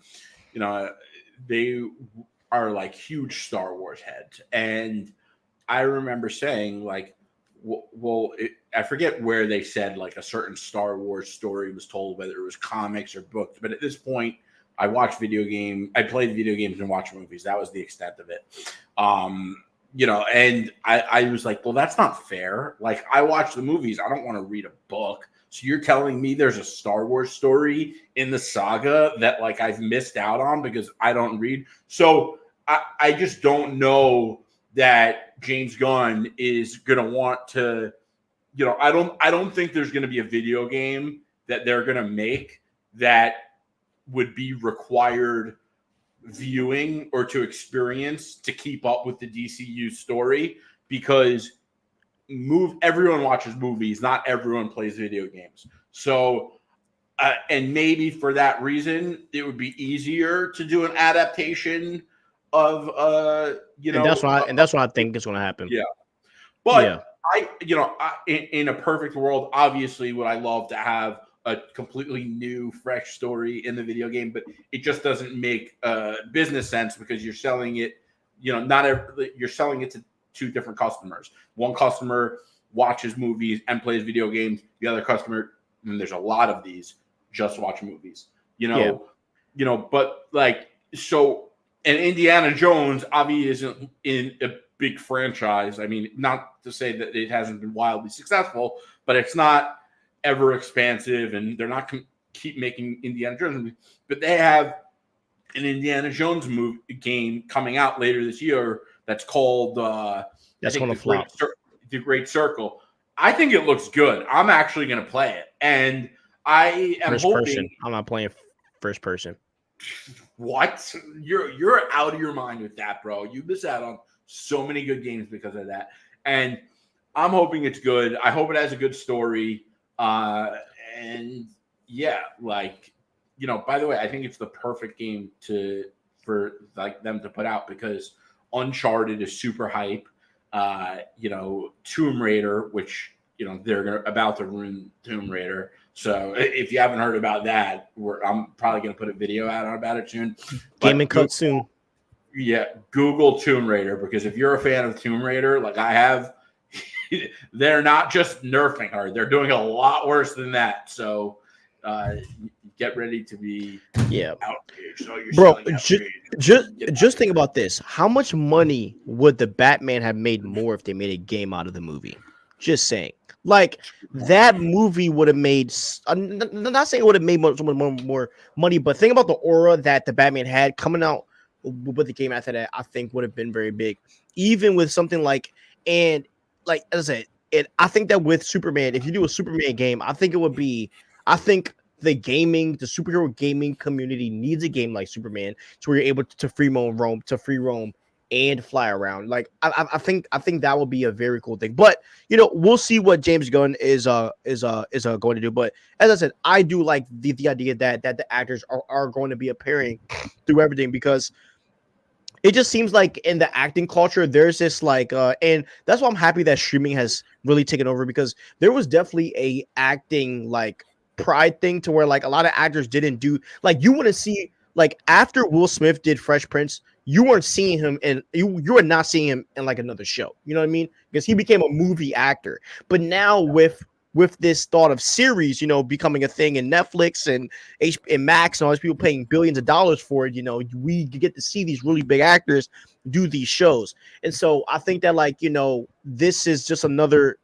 Speaker 2: you know, they are like huge Star Wars heads. And I remember saying like, I forget where they said like a certain Star Wars story was told, whether it was comics or books. But at this point, I played video games and watched movies. That was the extent of it. You know, and I was like, well, that's not fair. Like, I watch the movies. I don't want to read a book. So you're telling me there's a Star Wars story in the saga that like I've missed out on because I don't read. So I just don't know that James Gunn is going to want to, you know, I don't think there's going to be a video game that they're going to make that would be required viewing or to experience to keep up with the DCU story, because everyone watches movies, not everyone plays video games. So and maybe for that reason it would be easier to do an adaptation of
Speaker 1: And that's what I think is going to happen.
Speaker 2: yeah.
Speaker 1: Yeah.
Speaker 2: But in a perfect world, obviously, would I love to have a completely new, fresh story in the video game, but it just doesn't make business sense because you're selling it. You're selling it to two different customers. One customer watches movies and plays video games. The other customer, and there's a lot of these, just watch movies. But like so. And Indiana Jones obviously isn't in a big franchise. I mean, not to say that it hasn't been wildly successful, but it's not ever expansive, and they're not keep making Indiana Jones movies. But they have an Indiana Jones game coming out later this year that's called
Speaker 1: that's going to flop.
Speaker 2: The Great Circle. I think it looks good. I'm actually going to play it, and I am hoping.
Speaker 1: Person. I'm not playing first person.
Speaker 2: What? You're out of your mind with that, bro. You miss out on so many good games because of that. And I'm hoping it's good. I hope it has a good story. And yeah, like, by the way, I think it's the perfect game for them to put out because Uncharted is super hype. Tomb Raider, which they're about to ruin Tomb Raider. So if you haven't heard about that, I'm probably going to put a video out about it soon.
Speaker 1: Gaming cut soon.
Speaker 2: Yeah, Google Tomb Raider because if you're a fan of Tomb Raider, like I have, they're not just nerfing her; they're doing a lot worse than that. So get ready to be outraged. So
Speaker 1: bro, just think about this: how much money would the Batman have made more if they made a game out of the movie? Just saying. Like that movie would have made. I'm not saying it would have made more money, but think about the aura that the Batman had coming out with the game after that. I think would have been very big, even with something like as I said, I think that with Superman, if you do a Superman game, I think it would be. I think the superhero gaming community needs a game like Superman, so where you're able to free roam and fly around. Like I think that will be a very cool thing. But we'll see what James Gunn is going to do. But as I said, I do like the idea that the actors are going to be appearing through everything because it just seems like in the acting culture there's this and that's why I'm happy that streaming has really taken over because there was definitely a acting pride thing to where a lot of actors didn't do you want to see after Will Smith did Fresh Prince. You weren't seeing him and you were not seeing him in another show. You know what I mean? Because he became a movie actor. But now with this thought of series, becoming a thing in Netflix and Max and all these people paying billions of dollars for it, we get to see these really big actors do these shows. And so I think that this is just another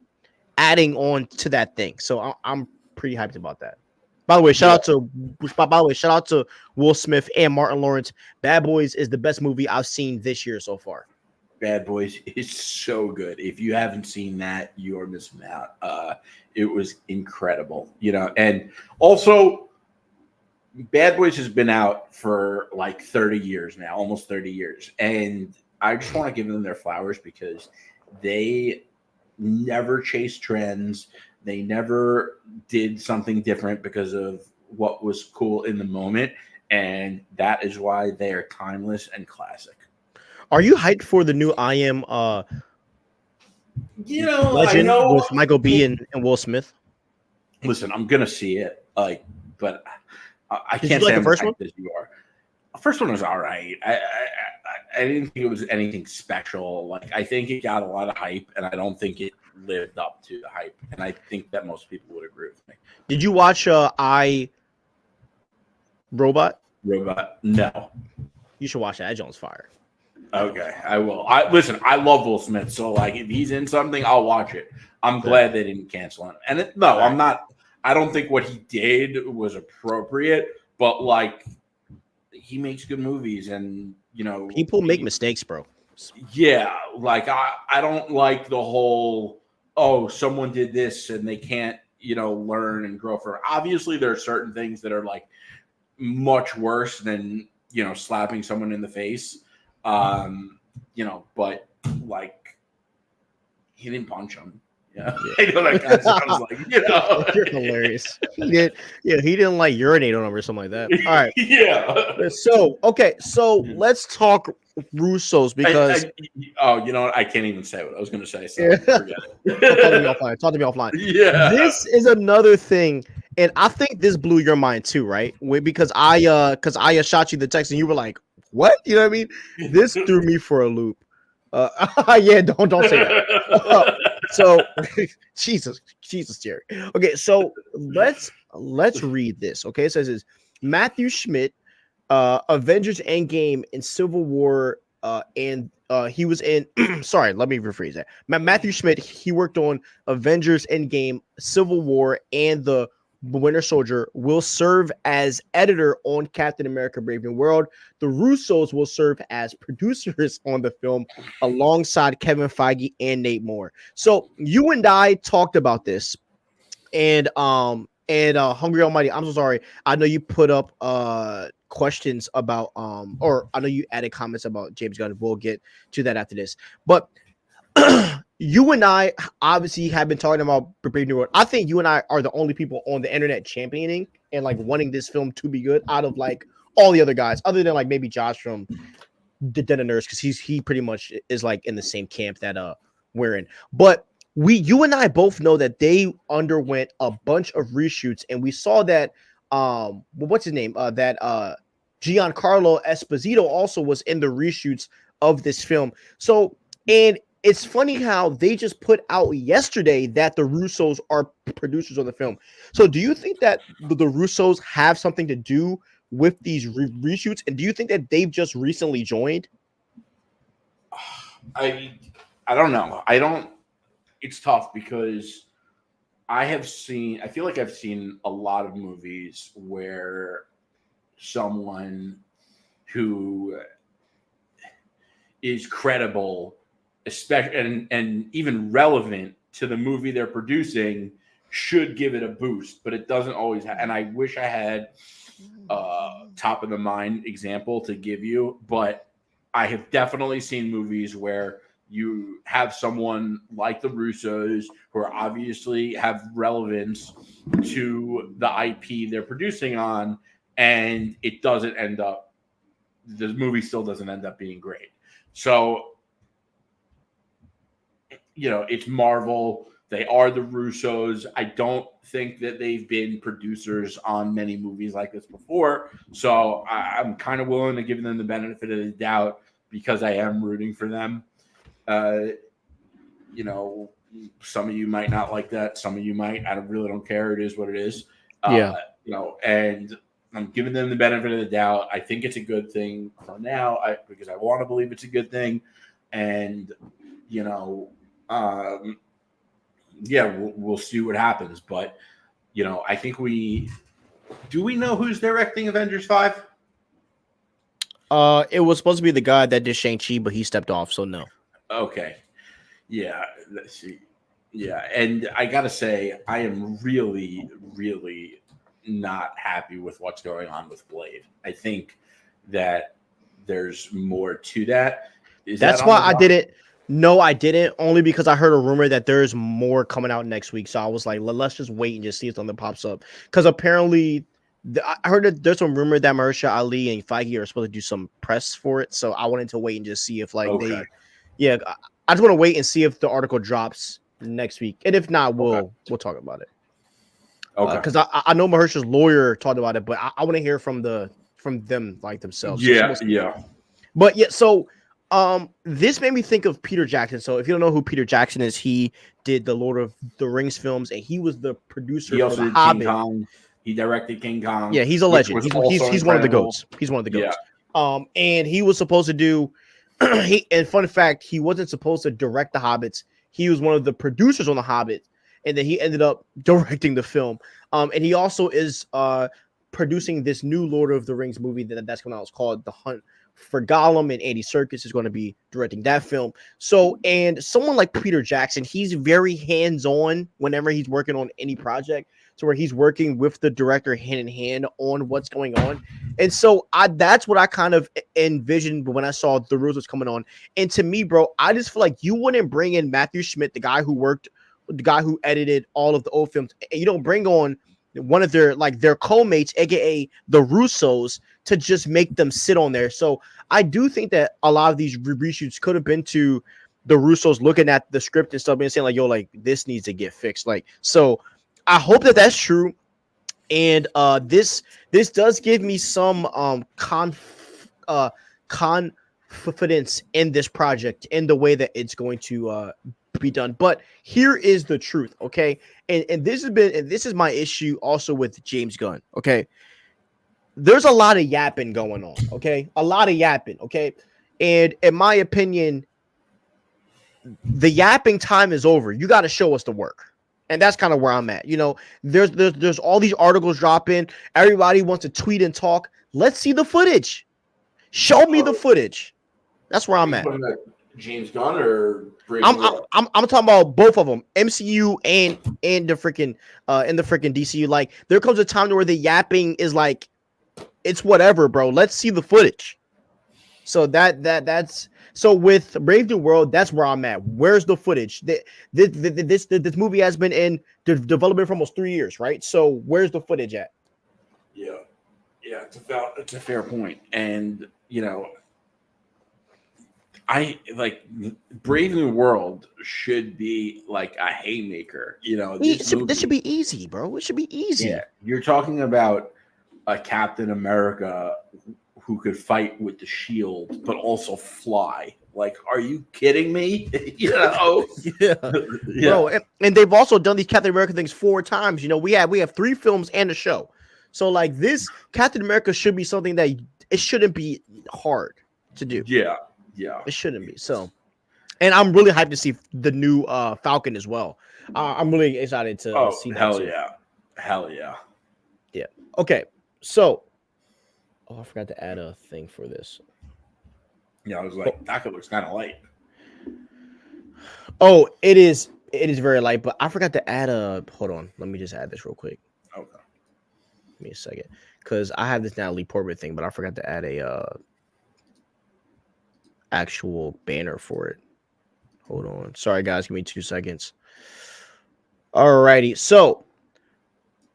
Speaker 1: adding on to that thing. So I'm pretty hyped about that. By the way, shout out to Will Smith and Martin Lawrence. Bad Boys is the best movie I've seen this year so far.
Speaker 2: Bad Boys is so good. If you haven't seen that, you're missing out. It was incredible, and also Bad Boys has been out for 30 years now, almost 30 years. And I just want to give them their flowers because they never chased trends. They never did something different because of what was cool in the moment. And that is why they are timeless and classic.
Speaker 1: Are you hyped for the new I Am Legend with Michael B. and Will Smith?
Speaker 2: Listen, I'm going to see it. But I
Speaker 1: Did
Speaker 2: can't
Speaker 1: you
Speaker 2: say
Speaker 1: the
Speaker 2: I'm
Speaker 1: first
Speaker 2: hyped
Speaker 1: one?
Speaker 2: as you are. The first one was all right. I didn't think it was anything special. I think it got a lot of hype, and I don't think it lived up to the hype. And I think that most people would agree with me.
Speaker 1: Did you watch I Robot?
Speaker 2: No.
Speaker 1: You should watch that. That Jones fire.
Speaker 2: Okay, I will. Listen, I love Will Smith, so if he's in something, I'll watch it. I'm glad they didn't cancel him. And I'm not. I don't think what he did was appropriate, but he makes good movies, and
Speaker 1: people make mistakes, bro.
Speaker 2: Yeah, I don't like the whole someone did this and they can't learn and grow from it. Obviously, there are certain things that are much worse than slapping someone in the face. But he didn't punch him. Yeah,
Speaker 1: Yeah.
Speaker 2: I know that kind of sounds like,
Speaker 1: You're hilarious. He didn't like urinate on him or something like that. All right.
Speaker 2: Yeah.
Speaker 1: So let's talk Russos because
Speaker 2: Oh, you know what? I can't even say what I was going to say, so
Speaker 1: yeah.
Speaker 2: forget
Speaker 1: Talk to me
Speaker 2: it.
Speaker 1: offline. Talk to me offline.
Speaker 2: Yeah.
Speaker 1: This is another thing, and I think this blew your mind too, right? Because I shot you the text and you were like, "What?" You know what I mean? This threw me for a loop. Yeah, don't say that. So Jesus, Jerry. Okay, so let's read this. Okay, it says Matthew Schmidt, Avengers Endgame and Civil War, and he was in. Sorry, let me rephrase that. Matthew Schmidt, he worked on Avengers Endgame, Civil War, and the Winter Soldier. Will serve as editor on Captain America: Brave New World. The Russos will serve as producers on the film alongside Kevin Feige and Nate Moore. So you and I talked about this, and Hungry Almighty, I'm so sorry. I know you put up questions about or I know you added comments about James Gunn. We'll get to that after this. But you and I obviously have been talking about Brave New World. I think you and I are the only people on the internet championing and like wanting this film to be good out of like all the other guys, other than like maybe Josh from the Den of Nerds, because he pretty much is like in the same camp that we're in. But you and I both know that they underwent a bunch of reshoots, and we saw that what's his name? That Giancarlo Esposito also was in the reshoots of this film. So, and it's funny how they just put out yesterday that the Russos are producers of the film. So, do you think that the Russos have something to do with these reshoots, and do you think that they've just recently joined?
Speaker 2: I don't know. I don't. It's tough because I feel like I've seen a lot of movies where someone who is credible, especially and even relevant to the movie they're producing, should give it a boost, but it doesn't always. And I wish I had top of the mind example to give you, but I have definitely seen movies where you have someone like the Russos who are obviously have relevance to the IP they're producing on, and it doesn't end up, the movie still doesn't end up being great. So, it's Marvel. They are the Russos. I don't think that they've been producers on many movies like this before. So I'm kind of willing to give them the benefit of the doubt because I am rooting for them. Some of you might not like that. Some of you might. I really don't care. It is what it is.
Speaker 1: Yeah.
Speaker 2: And I'm giving them the benefit of the doubt. I think it's a good thing for now because I want to believe it's a good thing. And, we'll see what happens. But, I think we know who's directing Avengers 5?
Speaker 1: It was supposed to be the guy that did Shang-Chi, but he stepped off, so no.
Speaker 2: Okay. Yeah. Let's see. Yeah. And I got to say, I am really, really not happy with what's going on with Blade. I think that there's more to that.
Speaker 1: That's why I didn't. No, I didn't. Only because I heard a rumor that there's more coming out next week. So I was like, let's just wait and just see if something pops up. Because apparently, I heard that there's some rumor that Mahershala Ali and Feige are supposed to do some press for it. So I wanted to wait and just see if I just want to wait and see if the article drops next week. And if not, we'll talk about it. Okay. Because I know Mahershala's lawyer talked about it, but I want to hear from them like themselves.
Speaker 2: Yeah,
Speaker 1: But yeah, so this made me think of Peter Jackson. So if you don't know who Peter Jackson is, he did the Lord of the Rings films, and he was the producer
Speaker 2: for The Hobbit. King Kong. He directed King Kong.
Speaker 1: Yeah, he's a legend. He's one of the goats. He's one of the goats. Yeah. And he was supposed to do. And fun fact, he wasn't supposed to direct the Hobbits. He was one of the producers on the Hobbit, and then he ended up directing the film. And he also is producing this new Lord of the Rings movie that's coming out. It's called The Hunt for Gollum, and Andy Serkis is going to be directing that film. So, and someone like Peter Jackson, he's very hands-on whenever he's working on any project. So where he's working with the director hand in hand on what's going on. And so that's what I kind of envisioned when I saw the Russos coming on. And to me, bro, I just feel like you wouldn't bring in Matthew Schmidt, the guy who worked the guy who edited all of the old films, and you don't bring on one of their co-mates, aka the Russos, to just make them sit on there. So I do think that a lot of these reshoots could have been to the Russos looking at the script and stuff and saying like, yo, like this needs to get fixed. Like, so I hope that that's true. And this does give me some confidence in this project, in the way that it's going to be done. But here is the truth, okay? And this is my issue also with James Gunn, okay? There's a lot of yapping going on, okay? A lot of yapping, okay? And in my opinion, the yapping time is over. You got to show us the work. And that's kind of where I'm at. You know, there's all these articles dropping. Everybody wants to tweet and talk. Let's see the footage. Show me the footage. That's where I'm at.
Speaker 2: James Gunn or
Speaker 1: I'm talking about both of them, MCU and the freaking in the freaking DCU. Like, there comes a time where the yapping is like, it's whatever, bro. Let's see the footage. So that's so with Brave New World, that's where I'm at. Where's the footage? This movie has been in development for almost 3 years, right? So where's the footage at?
Speaker 2: Yeah, it's a fair point. And you know, I like Brave New World should be like a haymaker. You know,
Speaker 1: this should be easy, bro. It should be easy.
Speaker 2: Yeah, you're talking about a Captain America who could fight with the shield, but also fly. Like, are you kidding me? You know,
Speaker 1: yeah. Bro. And they've also done these Captain America things 4 times. You know, we have 3 films and a show. So like, this Captain America should be something that it shouldn't be hard to do.
Speaker 2: Yeah,
Speaker 1: it shouldn't be. So, and I'm really hyped to see the new Falcon as well. I'm really excited to see that.
Speaker 2: Hell yeah.
Speaker 1: Okay, so. Oh, I forgot to add a thing for this.
Speaker 2: Yeah, I was like, that looks kind of light.
Speaker 1: Oh, it is very light, but I forgot to add a. Hold on, let me just add this real quick.
Speaker 2: Okay.
Speaker 1: Give me a second, because I have this Natalie Portman thing, but I forgot to add a actual banner for it. Hold on, sorry guys, give me 2 seconds. Alrighty, so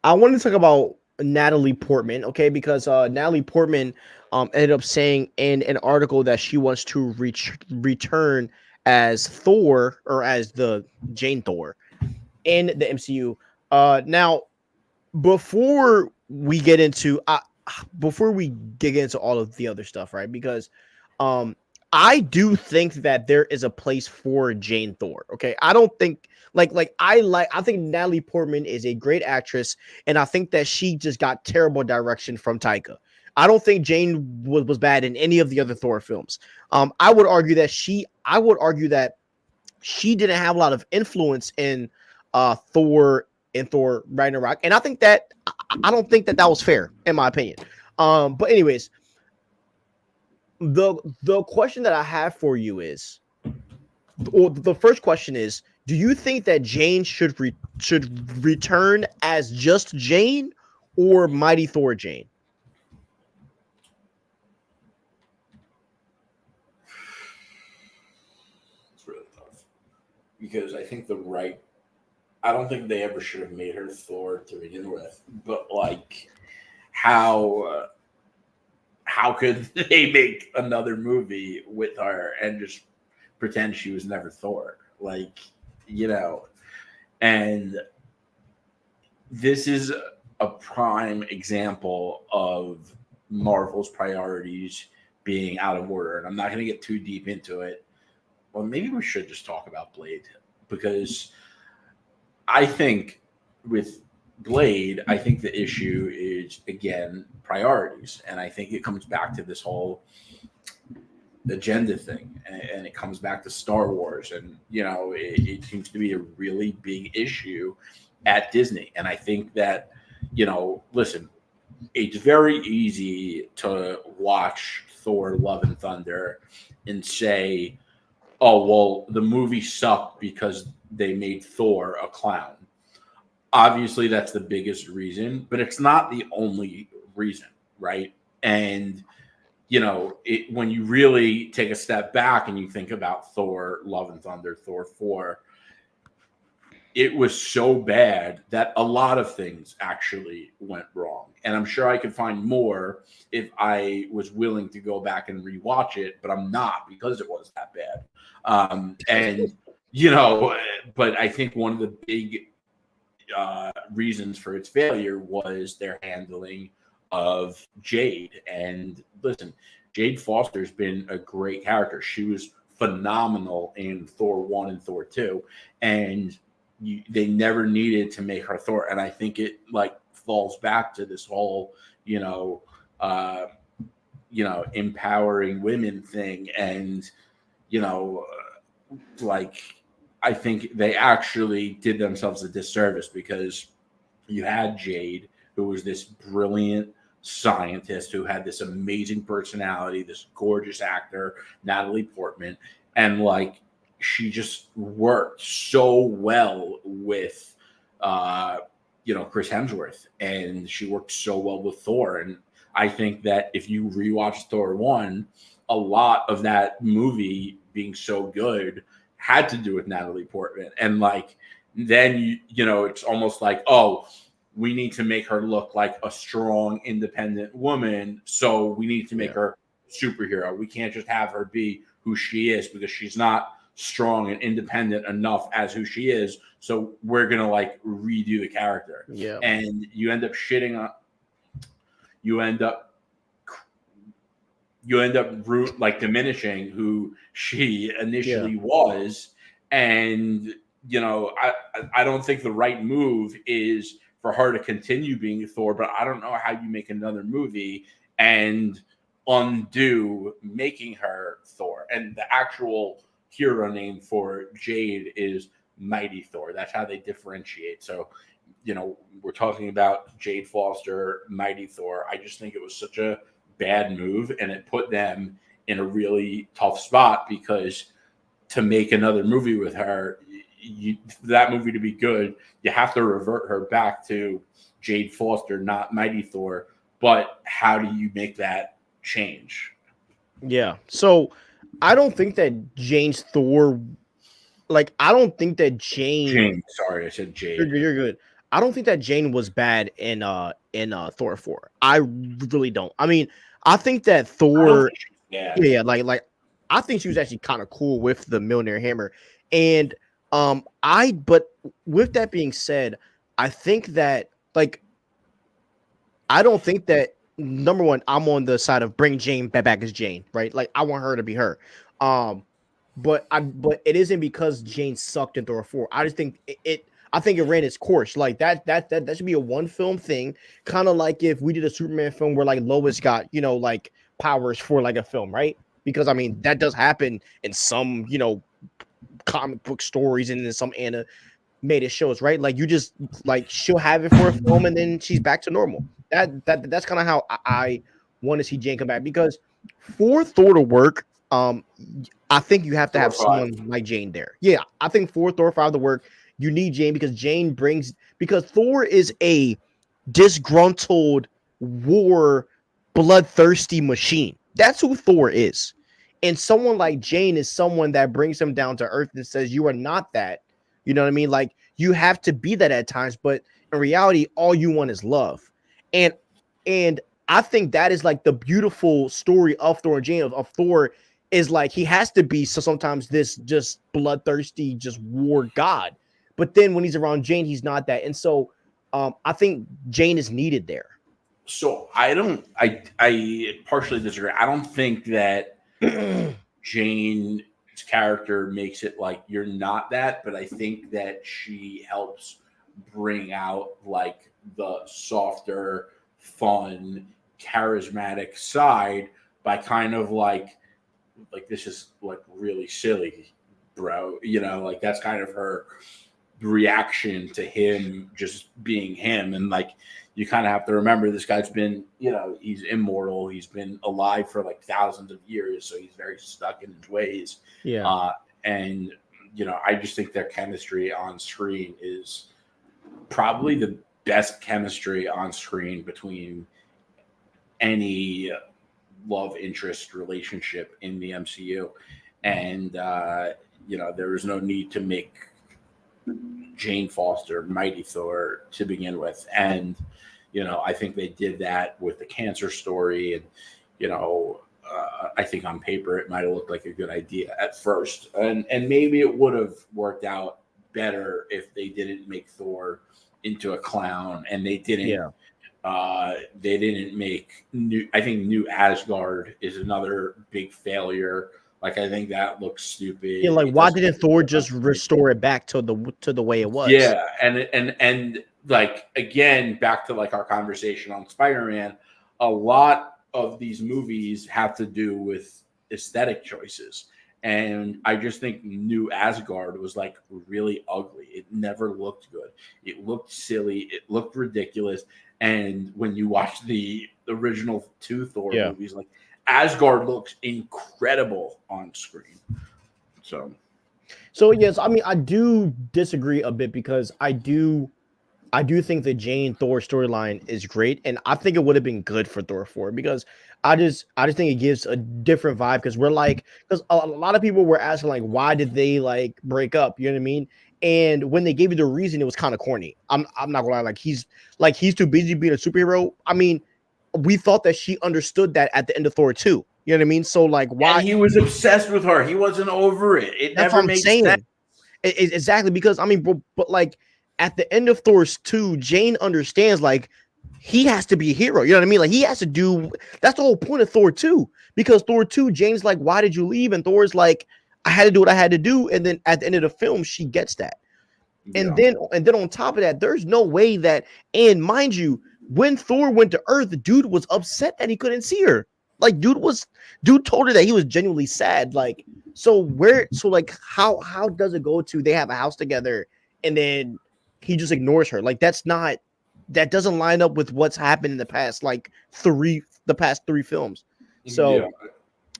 Speaker 1: I wanted to talk about Natalie Portman, okay, because Natalie Portman ended up saying in an article that she wants to return as Thor, or as the Jane Thor in the MCU. Now, before we get into all of the other stuff, right? Because I do think that there is a place for Jane Thor. Okay, I don't think I think Natalie Portman is a great actress, and I think that she just got terrible direction from Taika. I don't think Jane was bad in any of the other Thor films. I would argue that she didn't have a lot of influence in Thor Ragnarok, and I don't think that was fair, in my opinion. But anyways, the question that I have for you is, or the first question is, do you think that Jane should return as just Jane or Mighty Thor Jane?
Speaker 2: It's really tough because I think I don't think they ever should have made her Thor to begin with. But like, how could they make another movie with her and just pretend she was never Thor? Like, you know, and this is a prime example of Marvel's priorities being out of order. And I'm not going to get too deep into it. Well, maybe we should just talk about Blade, because I think with Blade, I think the issue is, again, priorities. And I think it comes back to this whole agenda thing, and it comes back to Star Wars, and you know, it seems to be a really big issue at Disney. And I think that, you know, listen, it's very easy to watch Thor Love and Thunder and say, oh well, the movie sucked because they made Thor a clown. Obviously that's the biggest reason, but it's not the only reason, right? And you know, when you really take a step back and you think about Thor, Love and Thunder, Thor 4, it was so bad that a lot of things actually went wrong. And I'm sure I could find more if I was willing to go back and rewatch it, but I'm not because it was that bad. And, you know, but I think one of the big reasons for its failure was their handling of Jade. And listen, Jade Foster's been a great character. She was phenomenal in Thor 1 and Thor 2. And they never needed to make her Thor. And I think it like falls back to this whole, uh, empowering women thing. And, you know, like, I think they actually did themselves a disservice because you had Jade, who was this brilliant scientist who had this amazing personality, this gorgeous actor, Natalie Portman, and like she just worked so well with Chris Hemsworth, and she worked so well with Thor. And I think that if you rewatch Thor 1, a lot of that movie being so good had to do with Natalie Portman. And like then it's almost like, oh, we need to make her look like a strong, independent woman. So we need to make her superhero. We can't just have her be who she is because she's not strong and independent enough as who she is. So we're going to like redo the character.
Speaker 1: Yeah.
Speaker 2: And you end up shitting on, you end up like diminishing who she initially was. And, I don't think the right move is for her to continue being Thor, but I don't know how you make another movie and undo making her Thor. And the actual hero name for Jade is Mighty Thor. That's how they differentiate. So, we're talking about Jade Foster, Mighty Thor. I just think it was such a bad move, and it put them in a really tough spot because to make another movie with her, that movie to be good, you have to revert her back to Jade Foster, not Mighty Thor. But how do you make that change?
Speaker 1: Yeah. So I don't think that Jane's Thor, like, I don't think that
Speaker 2: Jane. Sorry, I said Jade.
Speaker 1: You're good. I don't think that Jane was bad in Thor 4. I really don't. I mean, I think that Thor, like I think she was actually kind of cool with the Mjolnir hammer. And but with that being said, I think that like I don't think that number one, I'm on the side of bring Jane back as Jane, right? Like I want her to be her. But it isn't because Jane sucked in Thor 4. I just think I think it ran its course. Like that should be a one film thing. Kind of like if we did a Superman film where like Lois got, like powers for like a film, right? Because I mean that does happen in some, comic book stories and in some animated shows, right? Like you just like she'll have it for a film and then she's back to normal. That's kind of how I want to see Jane come back, because for Thor to work, I think you have to have someone like Jane there. Yeah, I think for Thor 5 to work, you need Jane because Thor is a disgruntled war bloodthirsty machine. That's who Thor is. And someone like Jane is someone that brings him down to earth and says, you are not that. You know what I mean? Like you have to be that at times, but in reality, all you want is love. And I think that is like the beautiful story of Thor and Jane of Thor is like he has to be sometimes this just bloodthirsty, just war god. But then when he's around Jane, he's not that. And so I think Jane is needed there.
Speaker 2: So I partially disagree. I don't think that Jane's character makes it like you're not that, but I think that she helps bring out like the softer, fun, charismatic side by kind of like this is like really silly, bro. Like that's kind of her reaction to him just being him. And like you kind of have to remember this guy's been, he's immortal. He's been alive for like thousands of years, so he's very stuck in his ways.
Speaker 1: Yeah.
Speaker 2: And I just think their chemistry on screen is probably the best chemistry on screen between any love interest relationship in the MCU. And there was no need to make Jane Foster, Mighty Thor to begin with. And, I think they did that with the cancer story. And, I think on paper it might have looked like a good idea at first. And maybe it would have worked out better if they didn't make Thor into a clown and they didn't make New Asgard is another big failure. Like, I think that looks stupid.
Speaker 1: Yeah, like why didn't Thor just restore it back to the way it was?
Speaker 2: Yeah, and like, again, back to like our conversation on Spider-Man, a lot of these movies have to do with aesthetic choices. And I just think New Asgard was like really ugly. It never looked good. It looked silly. It looked ridiculous. And when you watch the original 2 Thor movies, like, Asgard looks incredible on screen. So
Speaker 1: yes, I mean, I do disagree a bit because I do think the Jane Thor storyline is great, and I think it would have been good for Thor 4 because I just think it gives a different vibe because because a lot of people were asking like why did they like break up? You know what I mean? And when they gave you the reason, it was kind of corny. I'm not gonna lie, like he's too busy being a superhero. I mean, we thought that she understood that at the end of Thor 2. You know what I mean? So like why
Speaker 2: and he was obsessed with her. He wasn't over it. It
Speaker 1: that's
Speaker 2: never
Speaker 1: what I'm
Speaker 2: makes
Speaker 1: saying.
Speaker 2: sense.
Speaker 1: Exactly, because I mean, but like at the end of Thor's 2, Jane understands like he has to be a hero. You know what I mean? Like he has to do. That's the whole point of Thor 2. Because Thor 2, Jane's like, "Why did you leave?" And Thor's like, "I had to do what I had to do." And then at the end of the film, she gets that. And then on top of that, there's no way that. And mind you, when Thor went to Earth, the dude was upset that he couldn't see her. Like, dude told her that he was genuinely sad. Like, so how does it go to they have a house together and then he just ignores her? Like, that doesn't line up with what's happened in the past past 3 films. So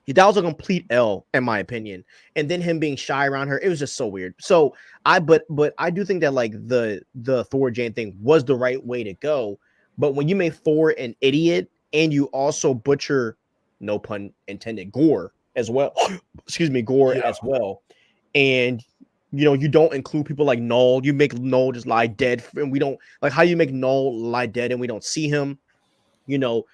Speaker 1: that was a complete L in my opinion. And then him being shy around her, it was just so weird. So but I do think that like the Thor Jane thing was the right way to go. But when you make Thor an idiot and you also butcher, no pun intended, Gore as well. Excuse me, Gore as well. And you don't include people like Null. You make Null just lie dead, and we don't like how you make Null lie dead and we don't see him. You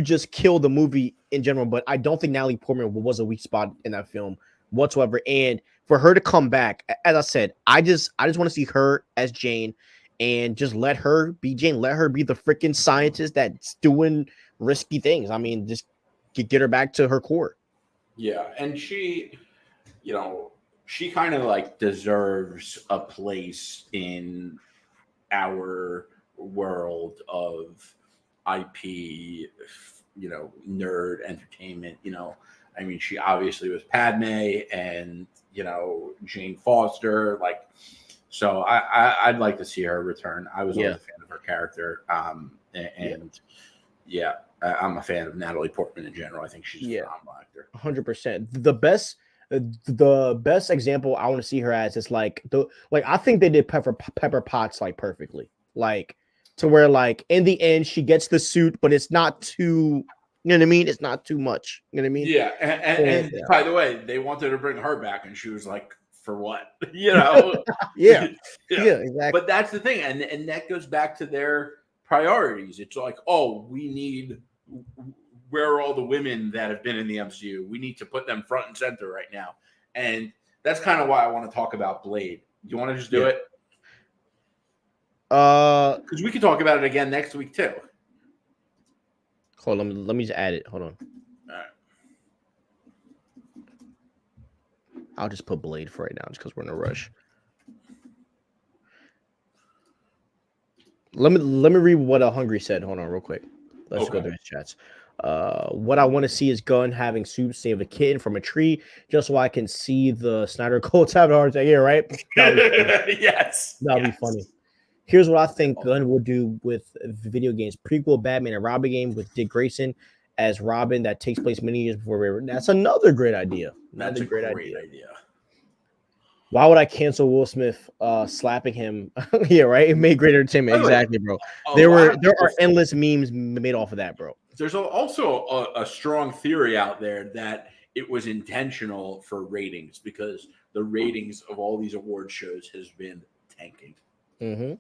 Speaker 1: just kill the movie in general. But I don't think Natalie Portman was a weak spot in that film whatsoever. And for her to come back, as I said, I just want to see her as Jane and just let her be Jane. Let her be the freaking scientist that's doing risky things. I mean, just get her back to her core.
Speaker 2: Yeah, and she kind of like deserves a place in our world of IP, nerd entertainment. I mean, she obviously was Padme and, Jane Foster. Like, so I'd like to see her return. I was always a fan of her character. I'm a fan of Natalie Portman in general. I think she's a phenomenal actor.
Speaker 1: 100%. The best example I want to see her as is like I think they did Pepper Potts like perfectly. Like to where like in the end she gets the suit, but it's not too, you know what I mean? It's not too much. You know what I mean?
Speaker 2: Yeah. And by the way, they wanted to bring her back and she was like, for what? Yeah,
Speaker 1: exactly.
Speaker 2: But that's the thing. And that goes back to their priorities. It's like, where are all the women that have been in the MCU? We need to put them front and center right now. And that's kind of why I want to talk about Blade. Do you want to just do it? Because we can talk about it again next week too.
Speaker 1: Hold on, let me just add it. Hold on.
Speaker 2: All right.
Speaker 1: I'll just put Blade for right now, just because we're in a rush. Let me read what Hungry said. Hold on, real quick. Let's go through his chats. What I want to see is Gunn having Soup save a kitten from a tree, just so I can see the Snyder Colts having a heart attack. Yeah, right.
Speaker 2: Yes,
Speaker 1: that'd be funny. Here's what I think Gunn will do with video games: prequel Batman and Robin game with Dick Grayson as Robin that takes place many years before Raven. That's another great idea.
Speaker 2: That's a great idea.
Speaker 1: Why would I cancel Will Smith slapping him? Yeah, right. It made great entertainment. Exactly, bro. There are endless memes made off of that, bro.
Speaker 2: There's also a strong theory out there that it was intentional for ratings because the ratings of all these award shows has been tanking.
Speaker 1: Mm-hmm.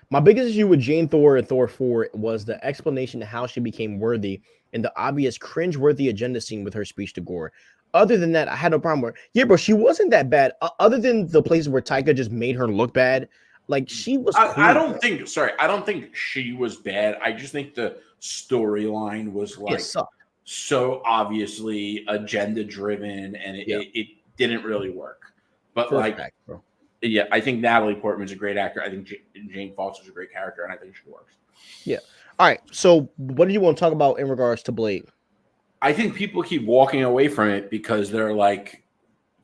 Speaker 1: My biggest issue with Jane Thor and Thor 4 was the explanation to how she became worthy and the obvious cringe-worthy agenda scene with her speech to Gore. Other than that, I had no problem with her. Yeah, bro, she wasn't that bad. Other than the places where Taika just made her look bad, like she was cool.
Speaker 2: I don't think. Sorry, I don't think she was bad. I just think the storyline was like so obviously agenda driven, and it didn't really work. But
Speaker 1: For a
Speaker 2: like,
Speaker 1: fact, bro.
Speaker 2: Yeah, I think Natalie Portman's a great actor. I think Jane Foster's a great character, and I think she works.
Speaker 1: Yeah. All right. So, what do you want to talk about in regards to Blade?
Speaker 2: I think people keep walking away from it because they're like,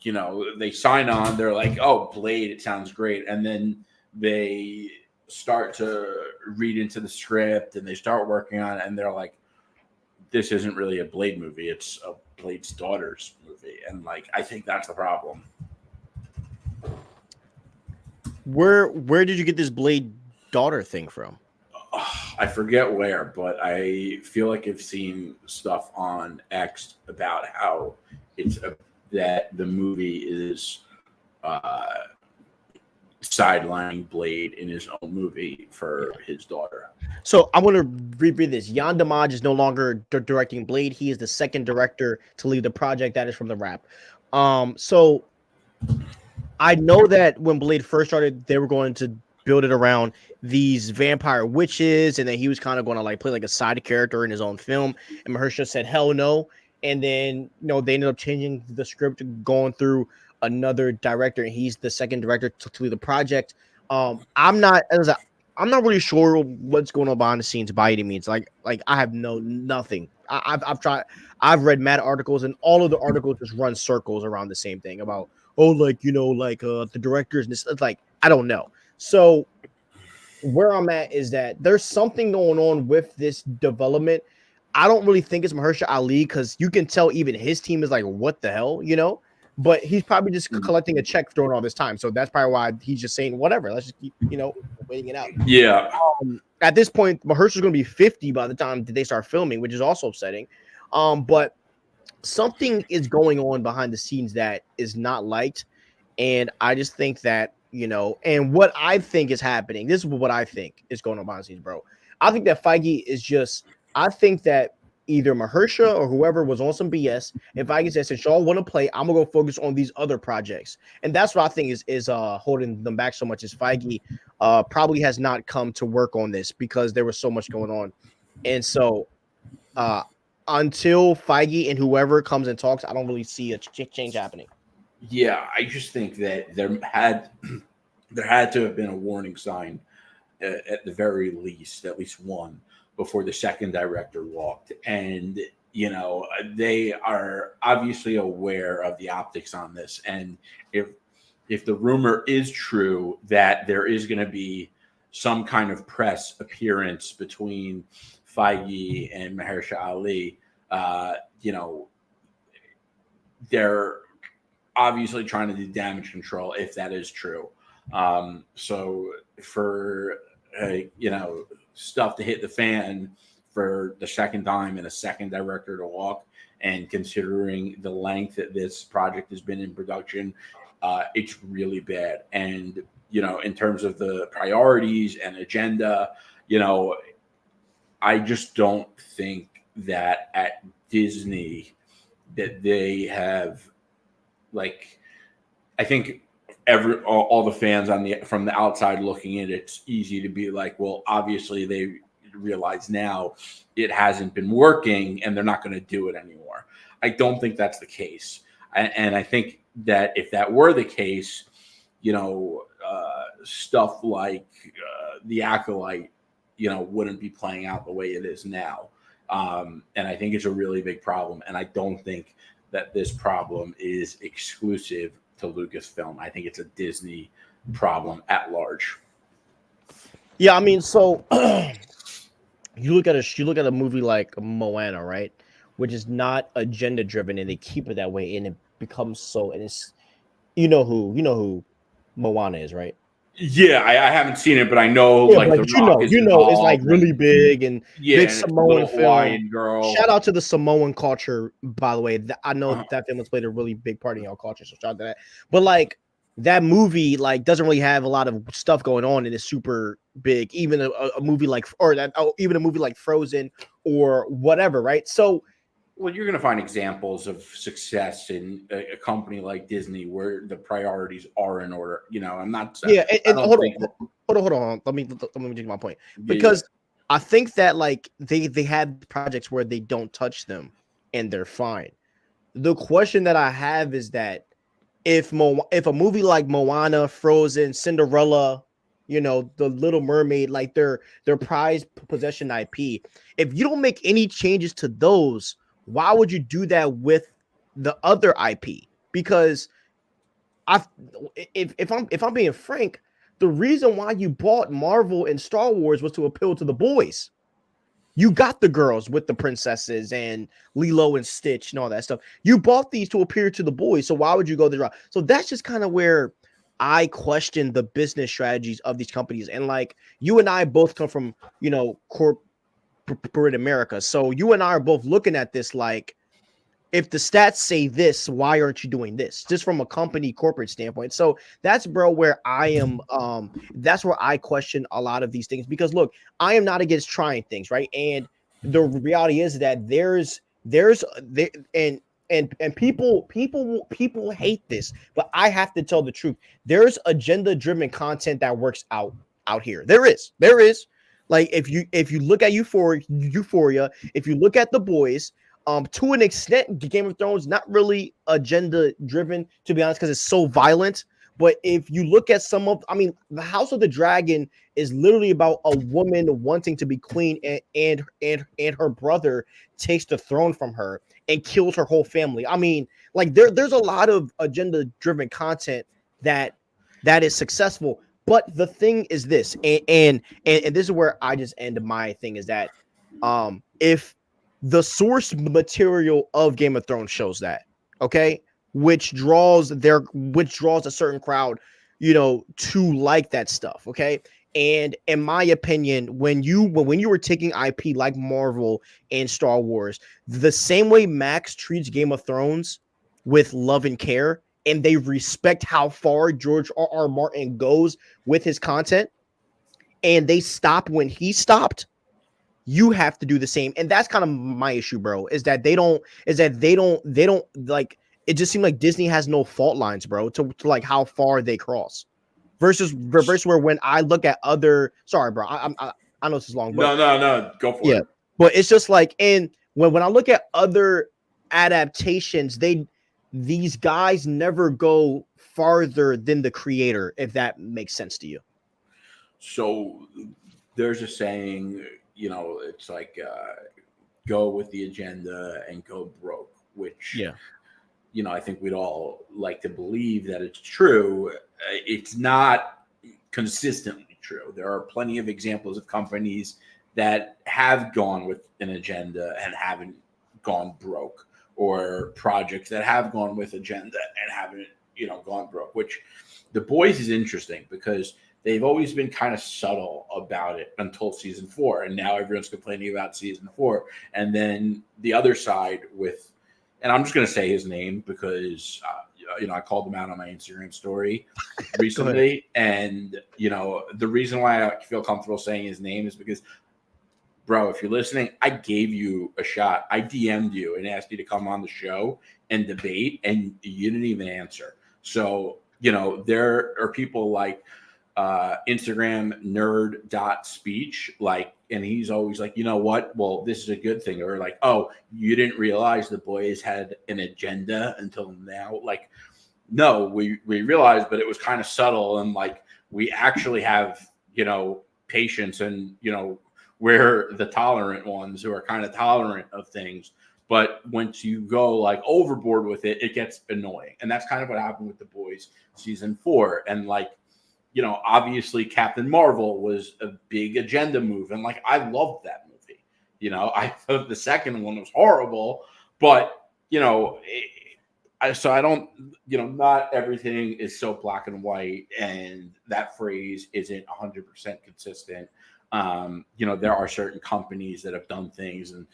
Speaker 2: they sign on. They're like, "Oh, Blade, it sounds great," and then they start to read into the script and they start working on it, and they're like, "This isn't really a Blade movie. It's a Blade's daughter's movie," and like, I think that's the problem.
Speaker 1: Where did you get this Blade daughter thing from?
Speaker 2: I forget where, but I feel like I've seen stuff on X about how that the movie is sidelining Blade in his own movie for his daughter.
Speaker 1: So I want to reread this. Jan Damage is no longer directing Blade. He is the second director to lead the project. That is from the Wrap. So I know that when Blade first started, they were going to build it around these vampire witches, and then he was kind of going to like play like a side character in his own film. And Mahershala said, "Hell no!" And then they ended up changing the script, going through another director, and he's the second director to lead the project. I'm not really sure what's going on behind the scenes by any means. Like I have nothing. I've read mad articles, and all of the articles just run circles around the same thing about the directors and this. It's like I don't know. So where I'm at is that there's something going on with this development. I don't really think it's Mahershala Ali because you can tell even his team is like, what the hell, But he's probably just collecting a check during all this time. So that's probably why he's just saying, whatever, let's just keep, waiting it out.
Speaker 2: Yeah.
Speaker 1: At this point, Mahershala's going to be 50 by the time they start filming, which is also upsetting. But something is going on behind the scenes that is not liked. And I just think that, and what I think is happening, this is what I think is going on behind the scenes, bro. I think that Feige is I think that either Mahershala or whoever was on some BS, and Feige said, since y'all want to play, I'm going to go focus on these other projects. And that's what I think is holding them back so much is Feige probably has not come to work on this because there was so much going on. And so until Feige and whoever comes and talks, I don't really see a change happening.
Speaker 2: Yeah, I just think that there had to have been a warning sign at the very least, at least one, before the second director walked. And, they are obviously aware of the optics on this. And if the rumor is true that there is going to be some kind of press appearance between Feige and Mahershala Ali, they're obviously trying to do damage control if that is true. So for stuff to hit the fan for the second time and a second director to walk, and considering the length that this project has been in production, it's really bad. And in terms of the priorities and agenda, I just don't think that at Disney that they have I think all the fans from the outside looking in, it's easy to be like, well, obviously they realize now it hasn't been working and they're not going to do it anymore. I don't think that's the case. And I think that if that were the case, stuff like The Acolyte, wouldn't be playing out the way it is now. And I think it's a really big problem. And I don't think that this problem is exclusive to Lucasfilm. I think it's a Disney problem at large.
Speaker 1: Yeah, I mean, so you look at a movie like Moana, right? Which is not agenda driven, and they keep it that way, and it becomes so. And it's who Moana is, right?
Speaker 2: Yeah, I haven't seen it, but I know
Speaker 1: Yeah,
Speaker 2: like
Speaker 1: but
Speaker 2: the Rock is
Speaker 1: it's like really big and big Samoan film.
Speaker 2: Hawaiian girl.
Speaker 1: Shout out to the Samoan culture, by the way. I know that film has played a really big part in y'all culture, so shout out to that. But like, that movie like doesn't really have a lot of stuff going on and it's super big. Even a movie like even a movie like Frozen or whatever, right? So
Speaker 2: Well, you're going to find examples of success in a company like Disney where the priorities are in order. I'm not.
Speaker 1: yeah,
Speaker 2: I
Speaker 1: and
Speaker 2: don't
Speaker 1: hold
Speaker 2: think.
Speaker 1: on, hold on. Let me take my point
Speaker 2: Yeah,
Speaker 1: because I think that like they have projects where they don't touch them and they're fine. The question that I have is that if a movie like Moana, Frozen, Cinderella, The Little Mermaid, like their prized possession IP, if you don't make any changes to those, why would you do that with the other IP? Because I if I'm being frank, the reason why you bought Marvel and Star Wars was to appeal to the boys. You got the girls with the princesses and Lilo and Stitch and all that stuff. You bought these to appeal to the boys, so why would you go the route? So that's just kind of where I question the business strategies of these companies. And like you and I both come from, corporate America, so you and I are both looking at this like, if the stats say this, why aren't you doing this? Just from a company corporate standpoint. So that's bro where I am. That's where I question a lot of these things because look, I am not against trying things, right? And the reality is that there's there and people hate this, but I have to tell the truth. There's agenda driven content that works out here. There is. Like if you look at Euphoria, if you look at The Boys, to an extent, Game of Thrones not really agenda driven, to be honest, because it's so violent. But if you look at I mean, the House of the Dragon is literally about a woman wanting to be queen, and her brother takes the throne from her and kills her whole family. I mean, like there's a lot of agenda driven content that is successful. But the thing is this, and this is where I just end my thing is that, if the source material of Game of Thrones shows that, okay, which draws a certain crowd, to like that stuff, okay. And in my opinion, when you were taking IP like Marvel and Star Wars, the same way Max treats Game of Thrones with love and care, and they respect how far George R. Martin goes with his content, and they stop when he stopped, you have to do the same. And that's kind of my issue, bro, is that they don't like, it just seems like Disney has no fault lines, bro, to like how far they cross versus where when I look at other, sorry, bro, I know this is long, but
Speaker 2: no, go for
Speaker 1: yeah,
Speaker 2: it.
Speaker 1: but it's just like, and when I look at other adaptations, these guys never go farther than the creator, if that makes sense to you.
Speaker 2: So there's a saying, it's like go with the agenda and go broke, which
Speaker 1: Yeah.
Speaker 2: I think we'd all like to believe that it's true. It's not consistently true. There are plenty of examples of companies that have gone with an agenda and haven't gone broke, or projects that have gone with agenda and haven't, gone broke, which The Boys is interesting because they've always been kind of subtle about it until season 4. And now everyone's complaining about season 4. And then the other side with, and I'm just going to say his name because, I called him out on my Instagram story
Speaker 1: Go ahead.
Speaker 2: recently. And, the reason why I feel comfortable saying his name is because, bro, if you're listening, I gave you a shot. I DM'd you and asked you to come on the show and debate, and you didn't even answer. So, there are people like Instagram nerd.speech, like, and he's always like, you know what? Well, this is a good thing. Or like, oh, you didn't realize The Boys had an agenda until now. Like, no, we realized, but it was kind of subtle. And like, we actually have, patience, and, we're the tolerant ones who are kind of tolerant of things. But once you go like overboard with it, it gets annoying. And that's kind of what happened with The Boys season 4. And like, obviously Captain Marvel was a big agenda move. And like, I loved that movie. I thought the second one was horrible, but, so I don't, not everything is so black and white, and that phrase isn't 100% consistent. There are certain companies that have done things and,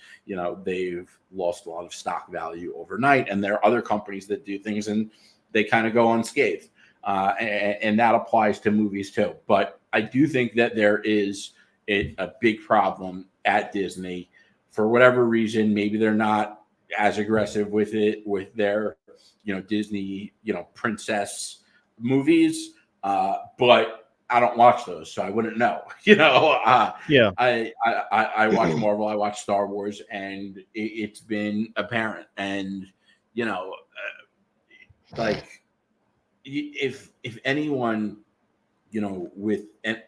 Speaker 2: they've lost a lot of stock value overnight. And there are other companies that do things and they kind of go unscathed. and that applies to movies too. But I do think that there is a big problem at Disney for whatever reason. Maybe they're not as aggressive with it with their Disney princess movies, but I don't watch those, so I wouldn't know.
Speaker 1: Yeah.
Speaker 2: I watch Marvel, I watch Star Wars, and it's been apparent. And like if anyone, with and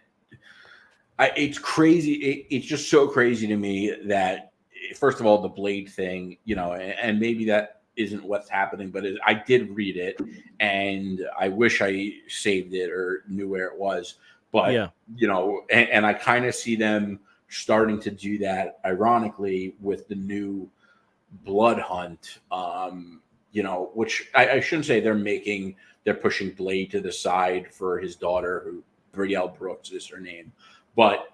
Speaker 2: it's crazy. It's just so crazy to me that first of all the Blade thing, and maybe that isn't what's happening, but I did read it, and I wish I saved it or knew where it was. But
Speaker 1: Yeah.
Speaker 2: and I kind of see them starting to do that, ironically, with the new Blood Hunt. Which I shouldn't say they're pushing Blade to the side for his daughter, who Brielle Brooks is her name, but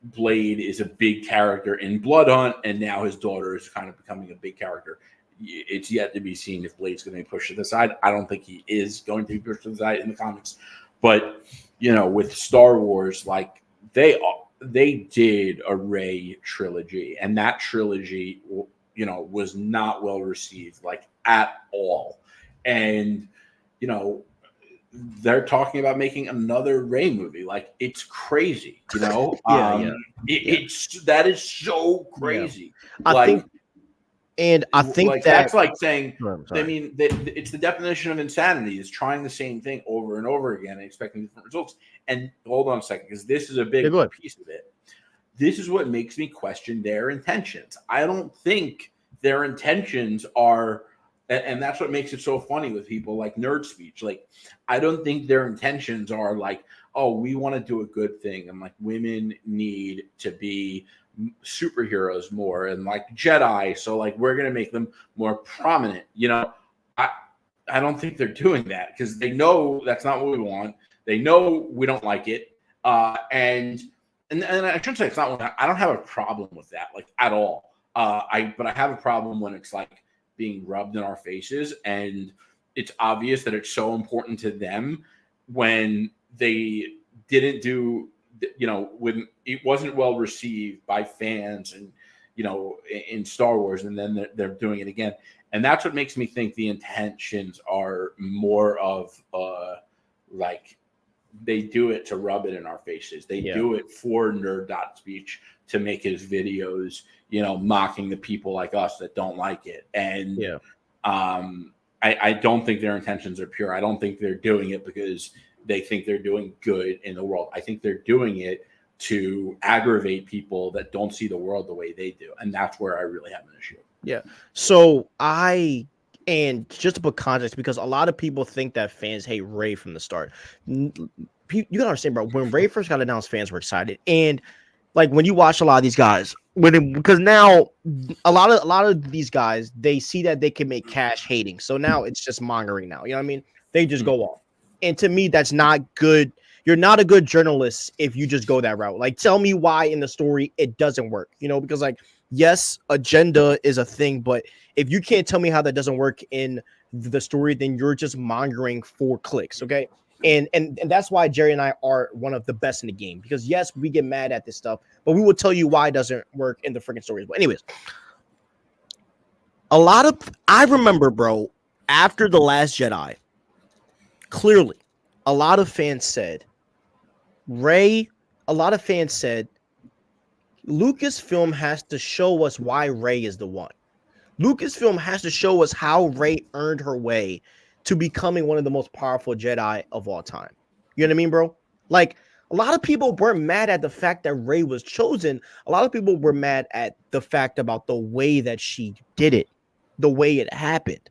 Speaker 2: Blade is a big character in Blood Hunt, and now his daughter is kind of becoming a big character. It's yet to be seen if Blade's going to be pushed to the side. I don't think he is going to be pushed to the side in the comics, but with Star Wars, like they did a Rey trilogy, and that trilogy, was not well received, like at all, and they're talking about making another Rey movie. Like it's crazy, It's that is so crazy.
Speaker 1: I think
Speaker 2: like
Speaker 1: that
Speaker 2: that's like saying,
Speaker 1: I'm
Speaker 2: I
Speaker 1: sorry.
Speaker 2: mean, it's the definition of insanity is trying the same thing over and over again and expecting different results. And hold on a second, because this is a big
Speaker 1: go ahead.
Speaker 2: piece of it. This is what makes me question their intentions. I don't think their intentions are, and that's what makes it so funny with people like Nerd Speech. Like, I don't think their intentions are like, oh, we want to do a good thing, and like women need to be superheroes more, and like Jedi, so like we're gonna make them more prominent. I don't think they're doing that because they know that's not what we want. They know we don't like it, and I shouldn't say it's not. I don't have a problem with that, like at all. But I have a problem when it's like being rubbed in our faces, and it's obvious that it's so important to them when they didn't do, when it wasn't well received by fans and in Star Wars, and then they're doing it again, and that's what makes me think the intentions are more of like they do it to rub it in our faces. They do it for Nerd.Speech to make his videos, mocking the people like us that don't like it. And I don't think their intentions are pure. I don't think they're doing it because they think they're doing good in the world. I think they're doing it to aggravate people that don't see the world the way they do. And that's where I really have an issue.
Speaker 1: Yeah. So and just to put context, because a lot of people think that fans hate Rey from the start. You gotta understand, bro. When Rey first got announced, fans were excited, and like when you watch a lot of these guys, because now a lot of these guys, they see that they can make cash hating, so now it's just mongering. Now, you know what I mean? They just go off, and to me, that's not good. You're not a good journalist if you just go that route. Like, tell me why in the story it doesn't work. Because like, yes, agenda is a thing, but if you can't tell me how that doesn't work in the story, then you're just mongering for clicks, okay? And that's why Jerry and I are one of the best in the game, because yes, we get mad at this stuff, but we will tell you why it doesn't work in the freaking stories. But anyways, I remember, bro, after The Last Jedi, clearly, a lot of fans said Lucasfilm has to show us why Rey is the one. Lucasfilm has to show us how Rey earned her way to becoming one of the most powerful Jedi of all time. You know what I mean, bro? Like, a lot of people weren't mad at the fact that Rey was chosen. A lot of people were mad at the fact about the way that she did it, the way it happened,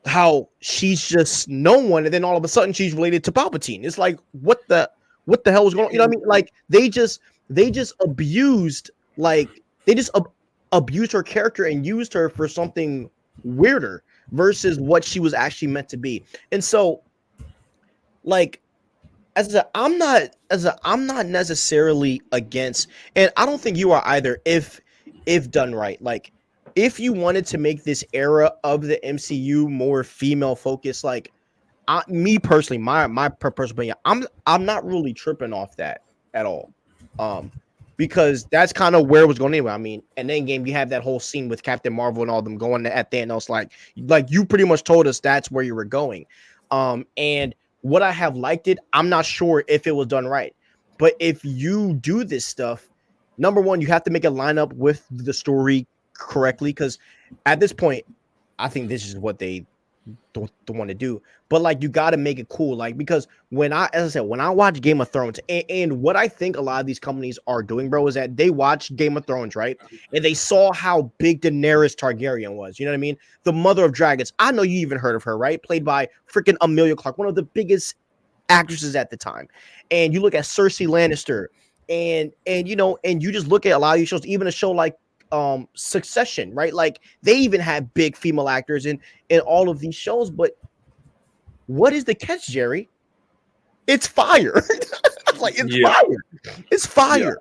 Speaker 1: how she's just no one, and then all of a sudden she's related to Palpatine. It's like, what the hell was going on? You know what I mean? Like, they just abused, abused her character and used her for something weirder versus what she was actually meant to be. And so, like, I'm not necessarily against, and I don't think you are either, if done right. Like, if you wanted to make this era of the MCU more female focused, like, me personally, my personal opinion, I'm not really tripping off that at all. Because that's kind of where it was going anyway. I mean, and then game you have that whole scene with Captain Marvel and all them going at Thanos, like you pretty much told us that's where you were going. And what I have liked it, I'm not sure if it was done right, but if you do this stuff, number one, you have to make it line up with the story correctly. Because at this point, I think this is what they don't want to do. But like you got to make it cool, like because as I said, when I watch Game of Thrones, and what I think a lot of these companies are doing, bro, is that they watch Game of Thrones, right, and they saw how big Daenerys Targaryen was. You know what I mean? The mother of dragons. I know you even heard of her, right? Played by freaking Amelia Clark, one of the biggest actresses at the time. And you look at Cersei Lannister, and you know, and you just look at a lot of these shows, even a show like Succession, right? Like they even have big female actors in all of these shows. But what is the catch, Jerry? It's fire. Like it's fire. It's fire.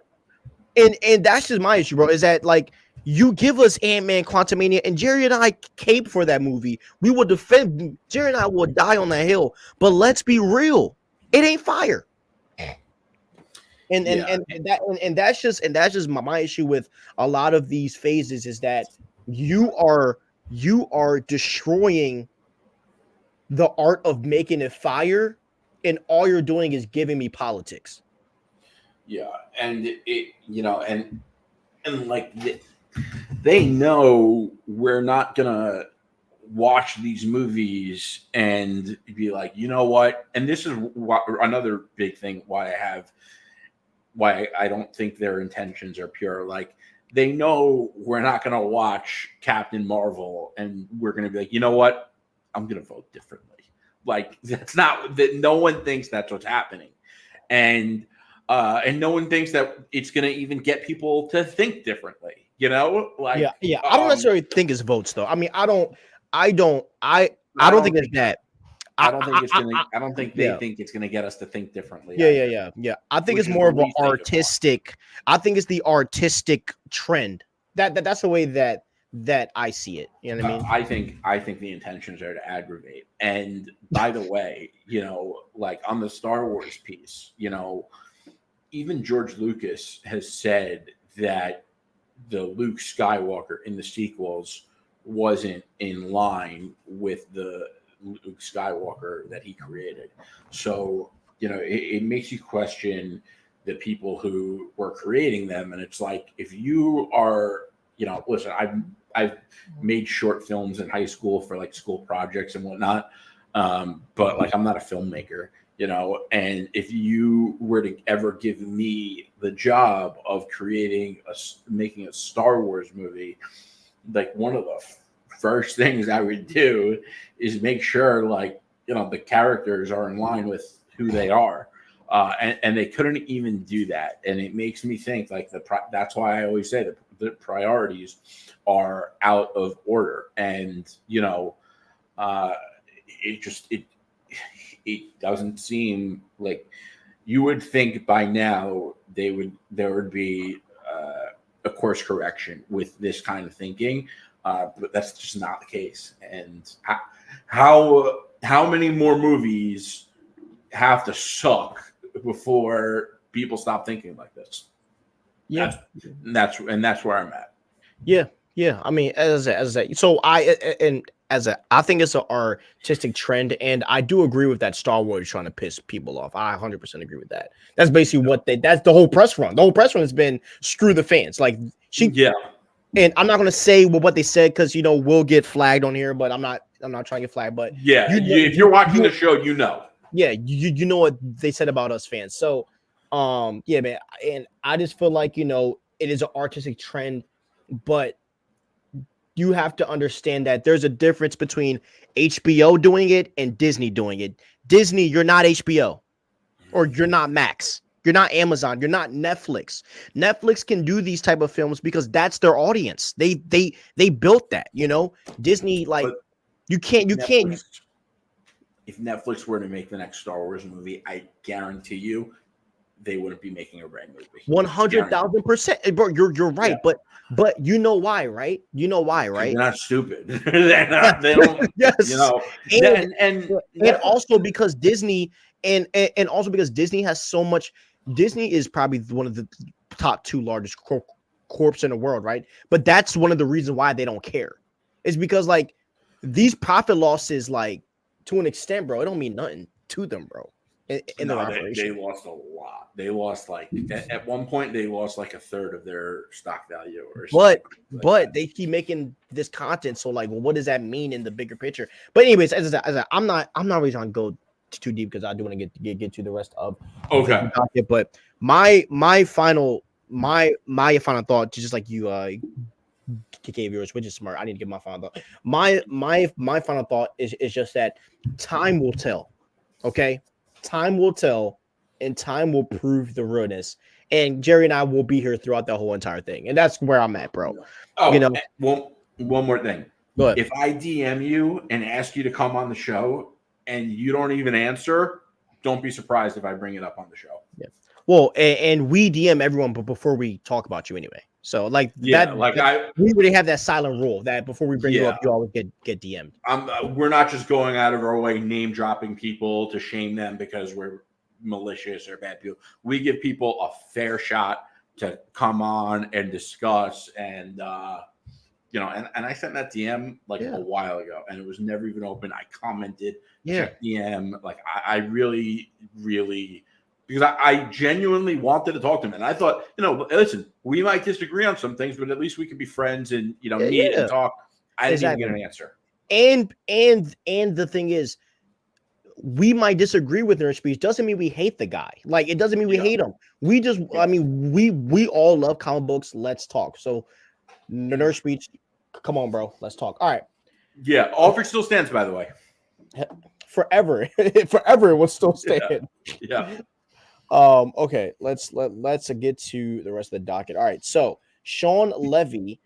Speaker 1: And that's just my issue, bro. Is that like you give us Ant-Man, Quantumania, and Jerry and I cape for that movie. We will defend. Jerry and I will die on that hill. But let's be real, it ain't fire. And that's just my issue with a lot of these phases is that you are destroying the art of making it fire, and all you're doing is giving me politics.
Speaker 2: Yeah, and it you know, and like they know we're not gonna watch these movies and be like, you know what? And this is another big thing why I don't think their intentions are pure. Like they know we're not going to watch Captain Marvel and we're going to be like, you know what? I'm going to vote differently. Like that's not that. No one thinks that's what's happening, and no one thinks that it's going to even get people to think differently. You know, like
Speaker 1: yeah. I don't necessarily think it's votes though. I mean, I don't think it's that.
Speaker 2: I don't think it's gonna. I don't think they think it's gonna get us to think differently.
Speaker 1: Yeah. I think it's more of an artistic. I think it's the artistic trend. That's the way that I see it. You know what I mean?
Speaker 2: I think the intentions are to aggravate. And by the way, you know, like on the Star Wars piece, you know, even George Lucas has said that the Luke Skywalker in the sequels wasn't in line with the Luke Skywalker that he created. So, you know, it makes you question the people who were creating them. And it's like, if you are, you know, listen, I've made short films in high school for like school projects and whatnot. But like, I'm not a filmmaker, you know, and if you were to ever give me the job of making a Star Wars movie, like one of the first things I would do is make sure, like, you know, the characters are in line with who they are. And they couldn't even do that. And it makes me think like that's why I always say that the priorities are out of order. And, you know, it doesn't seem like you would think by now there would be a course correction with this kind of thinking. But that's just not the case. And how many more movies have to suck before people stop thinking like this?
Speaker 1: Yeah,
Speaker 2: that's where I'm at.
Speaker 1: Yeah. I mean, as I said, so I think it's an artistic trend, and I do agree with that. Star Wars trying to piss people off. I 100% agree with that. That's basically that's the whole press run. The whole press run has been screw the fans. Like And I'm not gonna say what they said because you know we'll get flagged on here, but I'm not trying to get flagged. But
Speaker 2: if you're watching the show, you know.
Speaker 1: Yeah, you know what they said about us fans. So yeah, man, and I just feel like, you know, it is an artistic trend, but you have to understand that there's a difference between HBO doing it and Disney doing it. Disney, you're not HBO, or you're not Max. You're not Amazon. You're not Netflix. Netflix can do these type of films because that's their audience. They built that, you know. Disney, like, but you can't.
Speaker 2: If Netflix were to make the next Star Wars movie, I guarantee you, they wouldn't be making a Ray movie.
Speaker 1: 100,000%, bro. You're right,
Speaker 2: Yeah.
Speaker 1: but you know why, right? You know why,
Speaker 2: They're
Speaker 1: right?
Speaker 2: not stupid. They're not. They don't.
Speaker 1: Yes,
Speaker 2: You know.
Speaker 1: and
Speaker 2: Netflix,
Speaker 1: also because Disney and also because Disney has so much. Disney is probably one of the top two largest corps in the world, right? But that's one of the reasons why they don't care. Is because like these profit losses, like to an extent, bro, it don't mean nothing to them, bro. In their
Speaker 2: no, they
Speaker 1: operation.
Speaker 2: lost a lot. They lost like at one point they lost like a third of their stock value or something.
Speaker 1: But they keep making this content, so like, well, what does that mean in the bigger picture? But anyways, I'm not really trying to go too deep because I do want to get to the rest of
Speaker 2: Okay.
Speaker 1: the docket. But my final thought, just like you gave yours, which is smart. I need to give my final thought. My final thought is just that time will tell. Okay, time will tell, and time will prove the realness. And Jerry and I will be here throughout the whole entire thing, and that's where I'm at, bro.
Speaker 2: Oh,
Speaker 1: you know,
Speaker 2: one more thing.
Speaker 1: go ahead.
Speaker 2: If I DM you and ask you to come on the show and you don't even answer, don't be surprised if I bring it up on the show.
Speaker 1: Yeah. Well, and we DM everyone, but before we talk about you anyway. So like we already have that silent rule that before we bring you up, you always get DM'd.
Speaker 2: We're not just going out of our way name dropping people to shame them because we're malicious or bad people. We give people a fair shot to come on and discuss and and I sent that DM like a while ago and it was never even open. I commented, checked DM, like I really, really, because I genuinely wanted to talk to him. And I thought, listen, we might disagree on some things, but at least we could be friends and, meet and talk. I didn't even get an answer.
Speaker 1: And the thing is, we might disagree with nerd speech. Doesn't mean we hate the guy. Like, it doesn't mean we hate him. We just, I mean, we all love comic books. Let's talk. So nerd speech, come on, bro. Let's talk. All right.
Speaker 2: Yeah. Offer still stands, by the way.
Speaker 1: Forever. Forever it will still stand.
Speaker 2: Yeah.
Speaker 1: Okay, let's get to the rest of the docket. All right, so Sean Levy,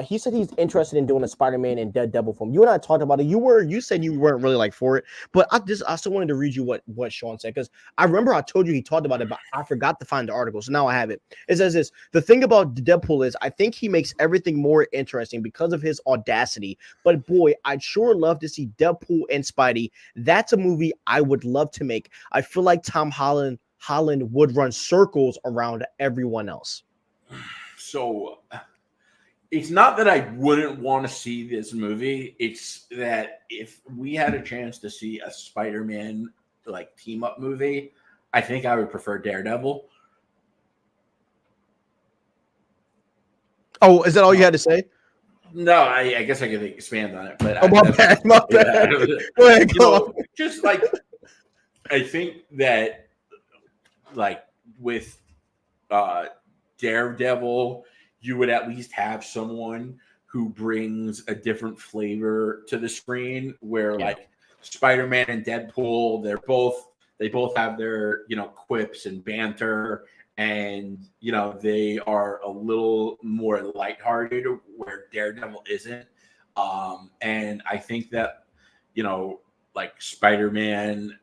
Speaker 1: he said he's interested in doing a Spider-Man and Dead Devil film. You and I talked about it. You said you weren't really like for it, but I still wanted to read you what Sean said because I remember I told you he talked about it, but I forgot to find the article, so now I have it. It says this: the thing about Deadpool is I think he makes everything more interesting because of his audacity. But boy, I'd sure love to see Deadpool and Spidey. That's a movie I would love to make. I feel like Tom Holland would run circles around everyone else.
Speaker 2: So it's not that I wouldn't want to see this movie. It's that if we had a chance to see a Spider-Man like team up movie, I think I would prefer Daredevil.
Speaker 1: Oh, is that all you had to say?
Speaker 2: No, I guess I could expand on it, but
Speaker 1: my bad. Go ahead,
Speaker 2: just like I think that like with Daredevil, you would at least have someone who brings a different flavor to the screen where like Spider-Man and Deadpool, they both have their, quips and banter and, they are a little more lighthearted where Daredevil isn't. And I think that, like Spider-Man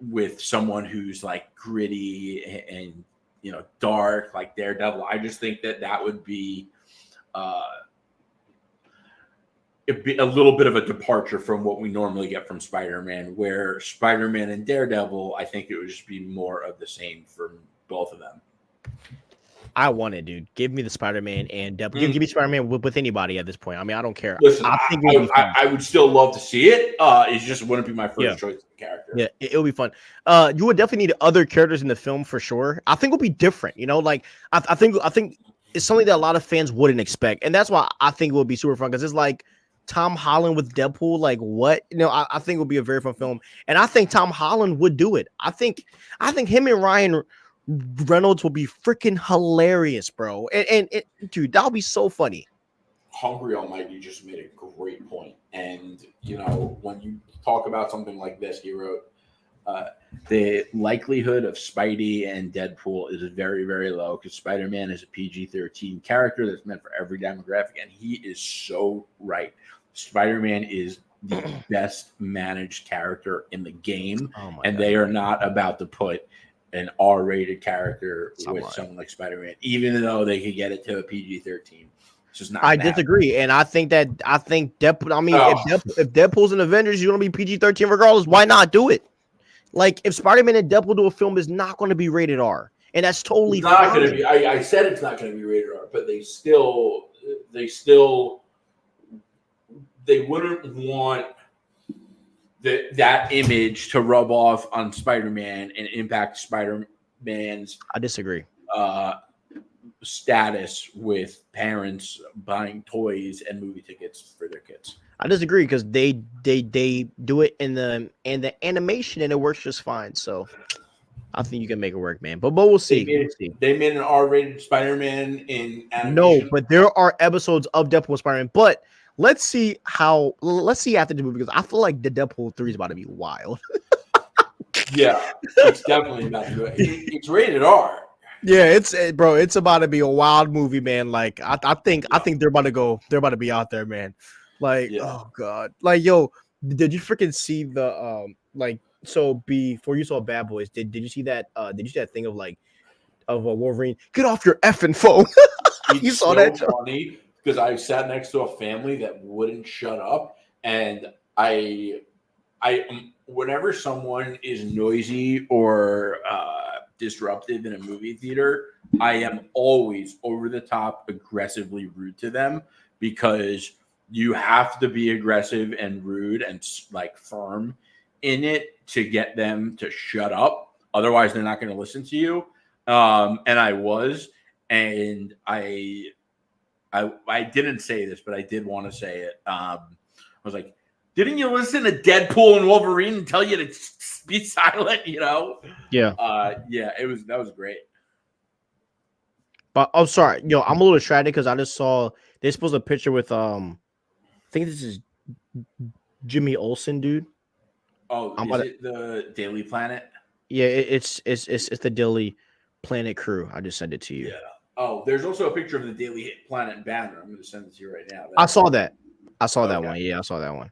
Speaker 2: with someone who's like gritty and dark like Daredevil, I just think that would be it'd be a little bit of a departure from what we normally get from Spider-Man, where Spider-Man and Daredevil, I think it would just be more of the same for both of them.
Speaker 1: I want it, dude. Give me the Spider-Man and Deadpool. Give me Spider-Man with anybody at this point. I mean, I don't care.
Speaker 2: Listen, I would still love to see it. It just wouldn't be my first choice of character.
Speaker 1: Yeah, it'll be fun. You would definitely need other characters in the film for sure. I think it'll be different. Like I think it's something that a lot of fans wouldn't expect, and that's why I think it would be super fun because it's like Tom Holland with Deadpool. Like what? I think it would be a very fun film, and I think Tom Holland would do it. I think him and Ryan Reynolds will be freaking hilarious, bro. And dude, that'll be so funny.
Speaker 2: Hungry Almighty just made a great point. And, when you talk about something like this, he wrote, the likelihood of Spidey and Deadpool is very, very low because Spider-Man is a PG-13 character that's meant for every demographic. And he is so right. Spider-Man is the best managed character in the game. And they are not about to put an R-rated character with
Speaker 1: Right.
Speaker 2: someone like Spider-Man, even though they could get it to a PG-13. It's just not.
Speaker 1: I disagree, and I think Deadpool. I mean, if Deadpool's an Avengers, you're gonna be PG-13 regardless. Why not do it? Like, if Spider-Man and Deadpool do a film, is not going to be rated R, and that's totally
Speaker 2: not
Speaker 1: fine.
Speaker 2: going to be. I said it's not going to be rated R, but they wouldn't want that image to rub off on Spider-Man and impact Spider-Man's.
Speaker 1: I disagree.
Speaker 2: Status with parents buying toys and movie tickets for their kids.
Speaker 1: I disagree because they do it in the animation and it works just fine. So I think you can make it work, man. But we'll see.
Speaker 2: They made an R-rated Spider-Man in animation.
Speaker 1: No, but there are episodes of Deadpool and Spider-Man. But let's see after the movie, because I feel like the Deadpool 3 is about to be wild.
Speaker 2: Yeah, it's definitely about to be. It's rated R.
Speaker 1: Yeah, it's about to be a wild movie, man. Like I think they're about to be out there, man. Like, oh god. Like, yo, did you freaking see the before you saw Bad Boys, did you see that thing of a Wolverine? Get off your effing phone. You saw so that?
Speaker 2: Funny because I sat next to a family that wouldn't shut up, and I whenever someone is noisy or disruptive in a movie theater, I am always over the top aggressively rude to them, because you have to be aggressive and rude and like firm in it to get them to shut up. Otherwise, they're not going to listen to you. And I didn't say this, but I did want to say it. I was like, didn't you listen to Deadpool and Wolverine and tell you to be silent? You know?
Speaker 1: Yeah.
Speaker 2: That was great.
Speaker 1: But I'm sorry, yo, I'm a little distracted because I just saw they posted a picture with I think this is Jimmy Olsen, dude.
Speaker 2: Oh, is it the Daily Planet?
Speaker 1: Yeah, it's the Daily Planet crew. I just sent it to you.
Speaker 2: Yeah. Oh, there's also a picture of the Daily Planet banner. I'm going to send it to you right now.
Speaker 1: I saw that. I saw that one. Yeah, I saw that one.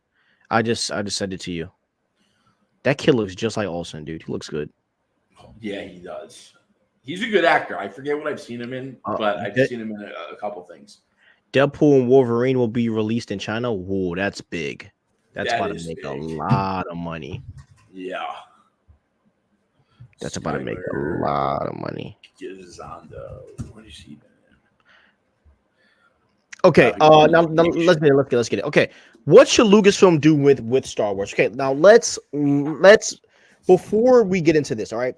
Speaker 1: I just sent it to you. That kid looks just like Olsen, dude. He looks good.
Speaker 2: Yeah, he does. He's a good actor. I forget what I've seen him in, but I've seen him in a couple things.
Speaker 1: Deadpool and Wolverine will be released in China. Whoa, that's big. That's about to make a lot of money.
Speaker 2: Yeah.
Speaker 1: That's about to make a lot of money.
Speaker 2: What do you see?
Speaker 1: Okay, now let's get it. Okay, what should Lucasfilm do with Star Wars? Okay, now let's before we get into this, all right.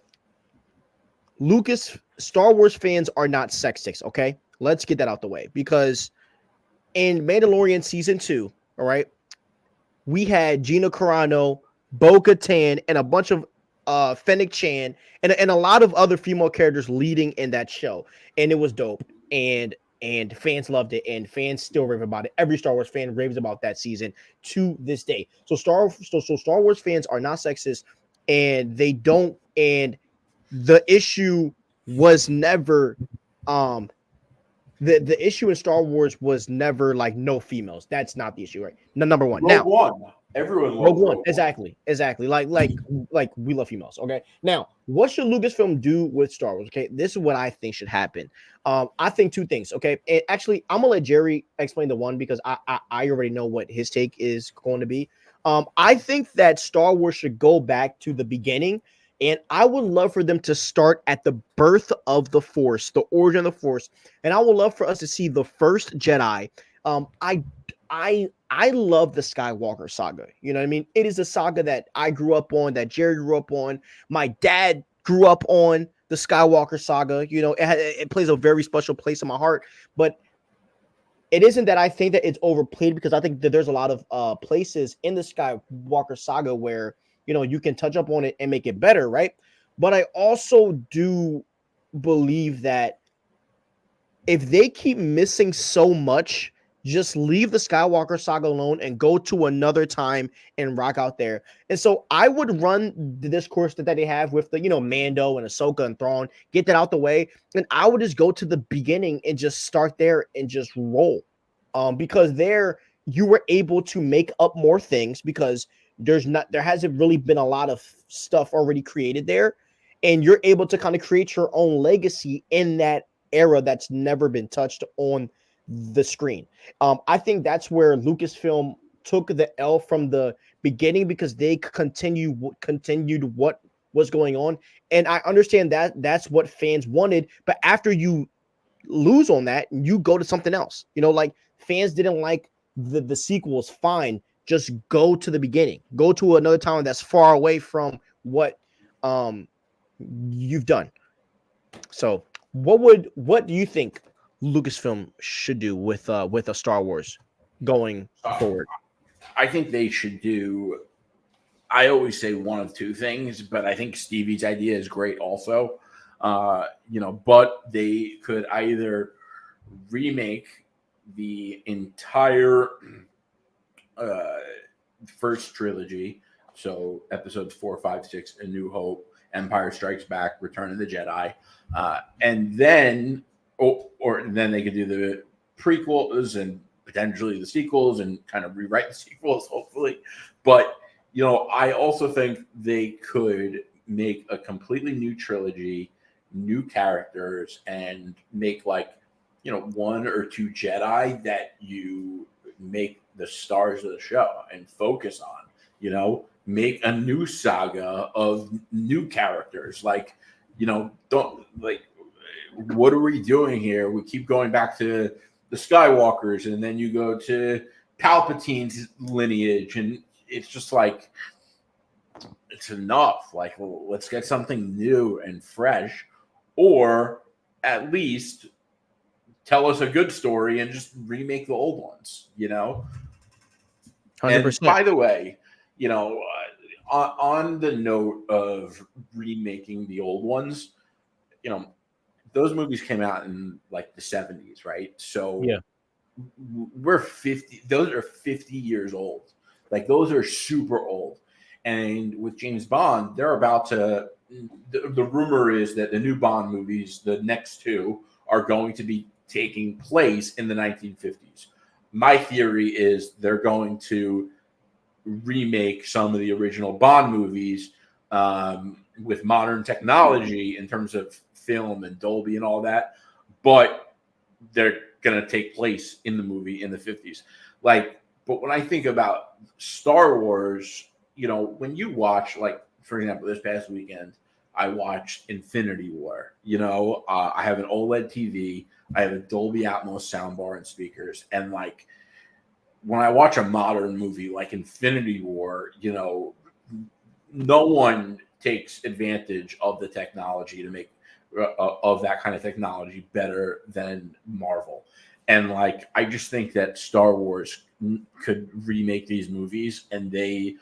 Speaker 1: Star Wars fans are not sexist, okay? Let's get that out the way, because in Mandalorian season 2, all right, we had Gina Carano, Bo-Katan, and a bunch of Fennec Chan and a lot of other female characters leading in that show, and it was dope, and fans loved it, and fans still rave about it. Every Star Wars fan raves about that season to this day. So Star Wars fans are not sexist, and they don't. And the issue was never, the issue in Star Wars was never like no females. That's not the issue, right? Number one.
Speaker 2: Rogue One. Everyone loves Rogue One.
Speaker 1: Exactly. Like we love females. Okay. Now, what should Lucasfilm do with Star Wars? Okay, this is what I think should happen. I think two things. Okay, and actually, I'm gonna let Jerry explain the one, because I already know what his take is going to be. I think that Star Wars should go back to the beginning, and I would love for them to start at the birth of the Force, the origin of the Force, and I would love for us to see the first Jedi. I love the Skywalker saga. You know what I mean? It is a saga that I grew up on, that Jerry grew up on. My dad grew up on the Skywalker saga. You know, it plays a very special place in my heart. But it isn't that I think that it's overplayed, because I think that there's a lot of places in the Skywalker saga where, you know, you can touch up on it and make it better, right? But I also do believe that if they keep missing so much, just leave the Skywalker saga alone and go to another time and rock out there. And so I would run the discourse that they have with the, you know, Mando and Ahsoka and Thrawn, get that out the way. And I would just go to the beginning and just start there and just roll. Because there you were able to make up more things, because there hasn't really been a lot of stuff already created there. and you're able to kind of create your own legacy in that era that's never been touched on the screen. I think that's where Lucasfilm took the L from the beginning because they continued what was going on, and I understand that that's what fans wanted. But after you lose on that, you go to something else. Like fans didn't like the sequels. Fine, just go to the beginning. Go to another time that's far away from what you've done. So, what do you think Lucasfilm should do with a Star Wars going forward?
Speaker 2: I think they should do. I always say one of two things, but I think Stevie's idea is great also. But they could either remake the entire first trilogy, so episodes 4, 5, 6, A New Hope, Empire Strikes Back, Return of the Jedi, and then or then they could do the prequels and potentially the sequels and kind of rewrite the sequels, hopefully. But I also think they could make a completely new trilogy, new characters, and make one or two Jedi that you make the stars of the show and focus on. Make a new saga of new characters. Don't what are we doing here? We keep going back to the Skywalkers, and then you go to Palpatine's lineage, and it's just it's enough. Let's get something new and fresh, or at least tell us a good story and just remake the old ones.
Speaker 1: 100%.
Speaker 2: And by the way, on the note of remaking the old ones, those movies came out in the 70s, right? So
Speaker 1: yeah,
Speaker 2: we're 50. Those are 50 years old. Those are super old. And with James Bond, they're about to. The rumor is that the new Bond movies, the next two, are going to be taking place in the 1950s. My theory is they're going to remake some of the original Bond movies with modern technology in terms of film and Dolby and all that, but they're going to take place in the movie in the 50s. But when I think about Star Wars, when you watch, for example, this past weekend, I watched Infinity War. I have an OLED TV. I have a Dolby Atmos soundbar and speakers. And when I watch a modern movie like Infinity War, no one takes advantage of the technology to make of that kind of technology better than Marvel. And I just think that Star Wars could remake these movies and they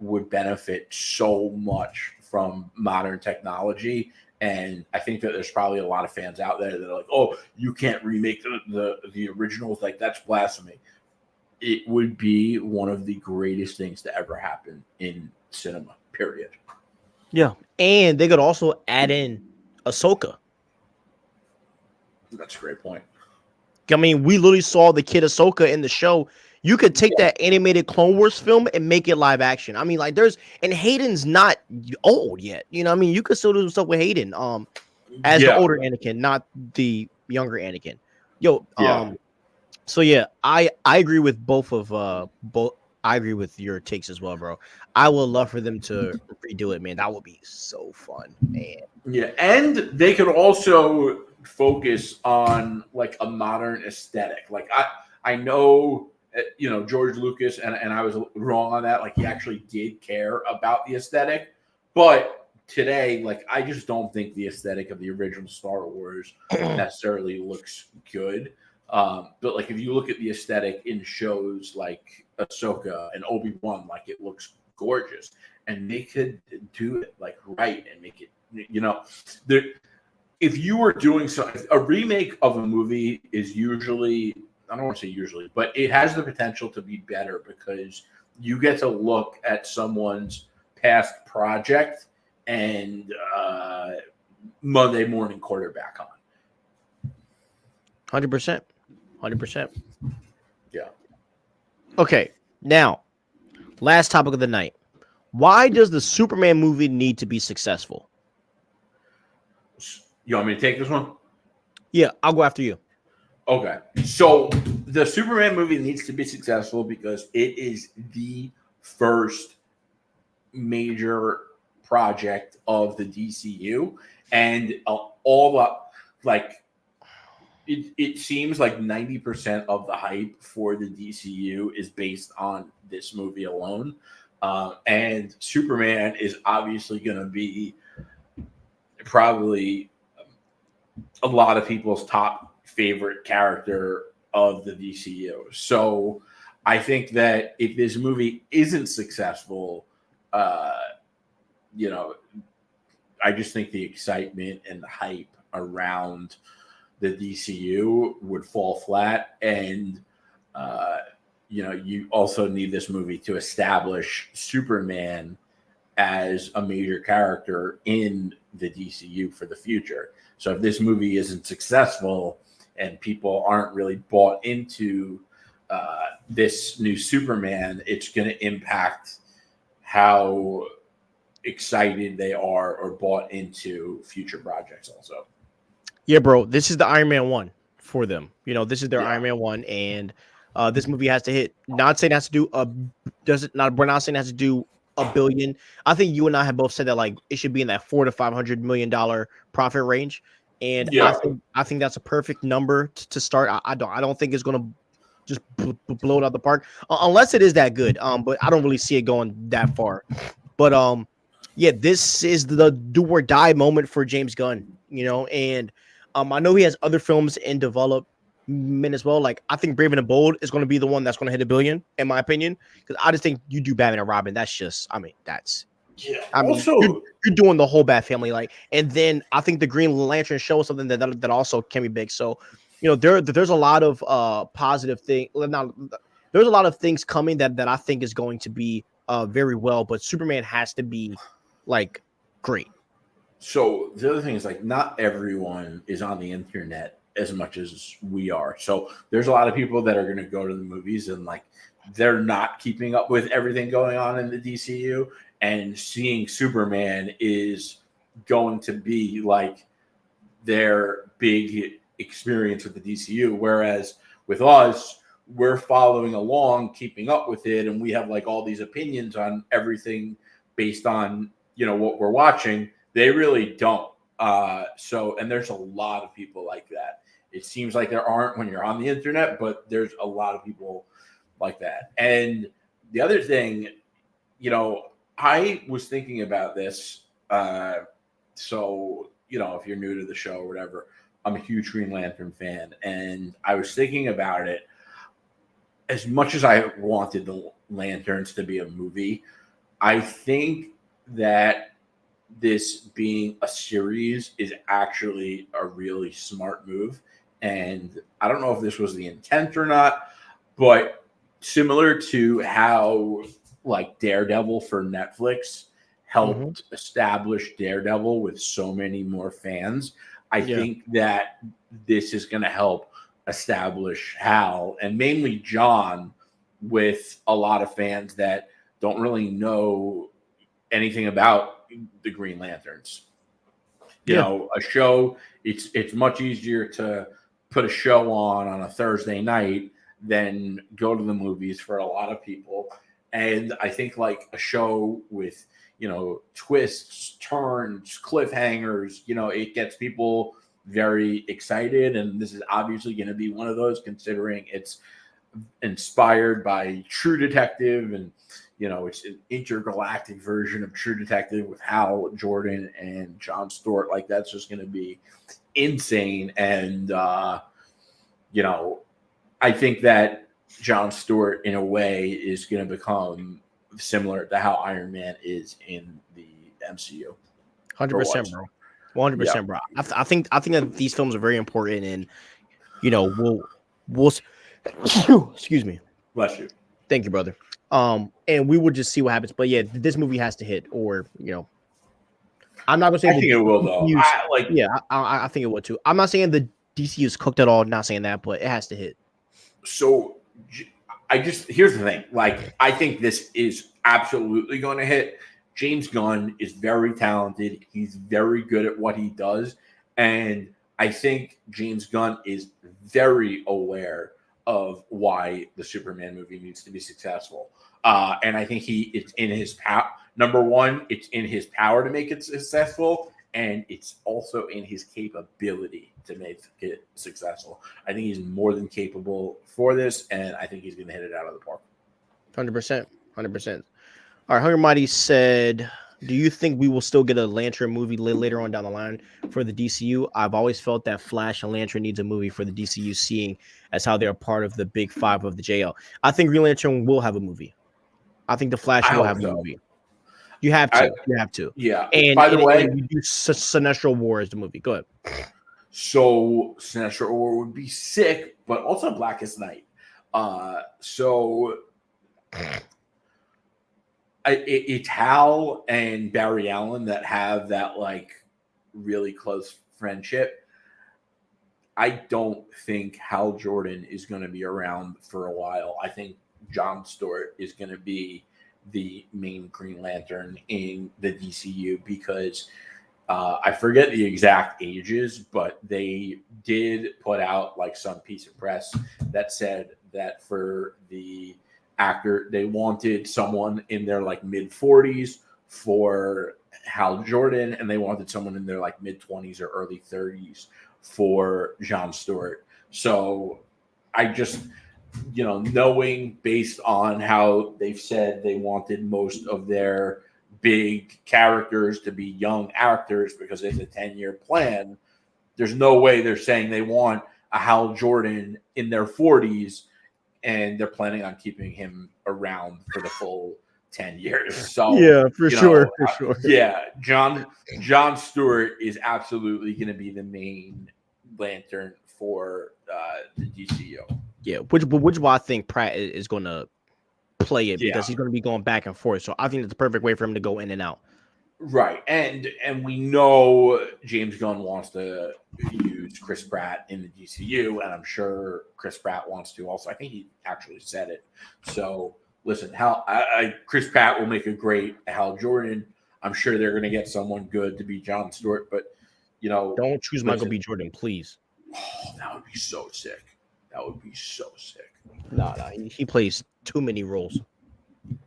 Speaker 2: would benefit so much from modern technology. And I think that there's probably a lot of fans out there that are like, oh, you can't remake the originals. That's blasphemy. It would be one of the greatest things to ever happen in cinema, period.
Speaker 1: Yeah. And they could also add in Ahsoka.
Speaker 2: That's a great point.
Speaker 1: I mean, we literally saw the kid Ahsoka in the show. You could take that animated Clone Wars film and make it live action. I mean, and Hayden's not old yet. I mean, you could still do some stuff with Hayden as the older Anakin, not the younger Anakin. So yeah, I agree with both. I agree with your takes as well, bro. I would love for them to redo it, man. That would be so fun, man.
Speaker 2: Yeah, and they could also focus on a modern aesthetic. I know, George Lucas, and I was wrong on that. He actually did care about the aesthetic, but today, I just don't think the aesthetic of the original Star Wars necessarily looks good. But if you look at the aesthetic in shows like Ahsoka and Obi-Wan, it looks gorgeous, and they could do it right and make it. If you were doing a remake of a movie is usually, I don't want to say usually, but it has the potential to be better because you get to look at someone's past project and Monday morning quarterback on.
Speaker 1: 100%. 100%.
Speaker 2: Yeah.
Speaker 1: Okay. Now, last topic of the night. Why does the Superman movie need to be successful?
Speaker 2: You want me to take this one?
Speaker 1: Yeah, I'll go after you.
Speaker 2: Okay. So the Superman movie needs to be successful because it is the first major project of the DCU, and all the like. It seems like 90% of the hype for the DCU is based on this movie alone. And Superman is obviously going to be probably a lot of people's top favorite character of the DCU. So I think that if this movie isn't successful, uh, you know, I just think the excitement and the hype around the DCU would fall flat. And, uh, you also need this movie to establish Superman as a major character in the DCU for the future. So if this movie isn't successful and people aren't really bought into this new Superman, it's going to impact how excited they are or bought into future projects also.
Speaker 1: Yeah, bro, this is the Iron Man 1 for them. This is their
Speaker 2: Yeah.
Speaker 1: Iron Man 1, and this movie has to hit. Not saying it has to do a does it not we're not saying it has to do a billion. I think you and I have both said that like it should be in that $400 to $500 million profit range. And
Speaker 2: Yeah.
Speaker 1: I think that's a perfect number to start. I don't think it's gonna just blow it out the park unless it is that good. But I don't really see it going that far. But yeah, this is the do or die moment for James Gunn. And I know he has other films in development as well. Like I think Brave and the Bold is going to be the one that's going to hit a billion, in my opinion. Because I just think you do Batman and Robin. That's just,
Speaker 2: Yeah.
Speaker 1: you're doing the whole Bat family. Like, and then I think the Green Lantern show is something that also can be big. So, there's a lot of positive thing. There's a lot of things coming that I think is going to be very well. But Superman has to be like great.
Speaker 2: So the other thing is like not everyone is on the internet as much as we are. So there's a lot of people that are going to go to the movies and like they're not keeping up with everything going on in the DCU, and seeing Superman is going to be like their big experience with the DCU. Whereas with us, we're following along, keeping up with it, and we have like all these opinions on everything based on what we're watching. They really don't. And there's a lot of people like that. It seems like there aren't when you're on the internet, but there's a lot of people like that. And the other thing, I was thinking about this. So, if you're new to the show or whatever, I'm a huge Green Lantern fan. And I was thinking about it. As much as I wanted the Lanterns to be a movie, I think that this being a series is actually a really smart move. And I don't know if this was the intent or not, but similar to how like Daredevil for Netflix helped establish Daredevil with so many more fans, I think that this is going to help establish Hal and mainly John with a lot of fans that don't really know anything about the Green Lanterns. A show, it's much easier to put a show on a Thursday night than go to the movies for a lot of people. And I think like a show with, twists, turns, cliffhangers, it gets people very excited. And this is obviously going to be one of those, considering it's inspired by True Detective, and it's an intergalactic version of True Detective with Hal Jordan and John Stewart. Like that's just going to be insane. And I think that John Stewart in a way is going to become similar to how Iron Man is in the MCU.
Speaker 1: 100%, bro. 100%, bro. I think that these films are very important, and we'll excuse me.
Speaker 2: Bless you.
Speaker 1: Thank you, brother. And we will just see what happens. But yeah, this movie has to hit, or I'm not gonna say.
Speaker 2: I think it will though.
Speaker 1: I think it will too. I'm not saying the DC is cooked at all. Not saying that, but it has to hit.
Speaker 2: So here's the thing. Like I think this is absolutely going to hit. James Gunn is very talented. He's very good at what he does. And I think James Gunn is very aware of why the Superman movie needs to be successful. And I think it's in his power. Number one, it's in his power to make it successful. And it's also in his capability to make it successful. I think he's more than capable for this. And I think he's going to hit it out of the park.
Speaker 1: 100%. 100%. All right, Hunger Mighty said, do you think we will still get a Lantern movie later on down the line for the DCU? I've always felt that Flash and Lantern needs a movie for the DCU, seeing as how they're part of the big five of the JL. I think Green Lantern will have a movie. I think the Flash will have a movie. You have to. You have to.
Speaker 2: Yeah.
Speaker 1: And
Speaker 2: by the way,
Speaker 1: you do Sinestro War as the movie. Go ahead.
Speaker 2: So Sinestro War would be sick, but also Blackest Night. It's Hal and Barry Allen that have that like really close friendship. I don't think Hal Jordan is going to be around for a while. I think John Stewart is going to be the main Green Lantern in the DCU because I forget the exact ages, but they did put out like some piece of press that said that for the actor, they wanted someone in their like mid 40s for Hal Jordan, and they wanted someone in their like mid 20s or early 30s for John Stewart. So I just, knowing based on how they've said they wanted most of their big characters to be young actors because it's a 10-year plan, there's no way they're saying they want a Hal Jordan in their 40s and they're planning on keeping him around for the full 10 years. So
Speaker 1: yeah, for sure.
Speaker 2: Yeah, John Stewart is absolutely going to be the main Lantern for the DCU.
Speaker 1: Yeah, which why I think Pratt is going to play it because he's going to be going back and forth. So I think it's the perfect way for him to go in and out.
Speaker 2: Right, and we know James Gunn wants to use Chris Pratt in the DCU, and I'm sure Chris Pratt wants to also. I think he actually said it. So listen, Chris Pratt will make a great Hal Jordan. I'm sure they're going to get someone good to be John Stewart, but
Speaker 1: don't choose Michael B. Jordan, please.
Speaker 2: Oh, that would be so sick. That would be so sick.
Speaker 1: No, he plays too many roles.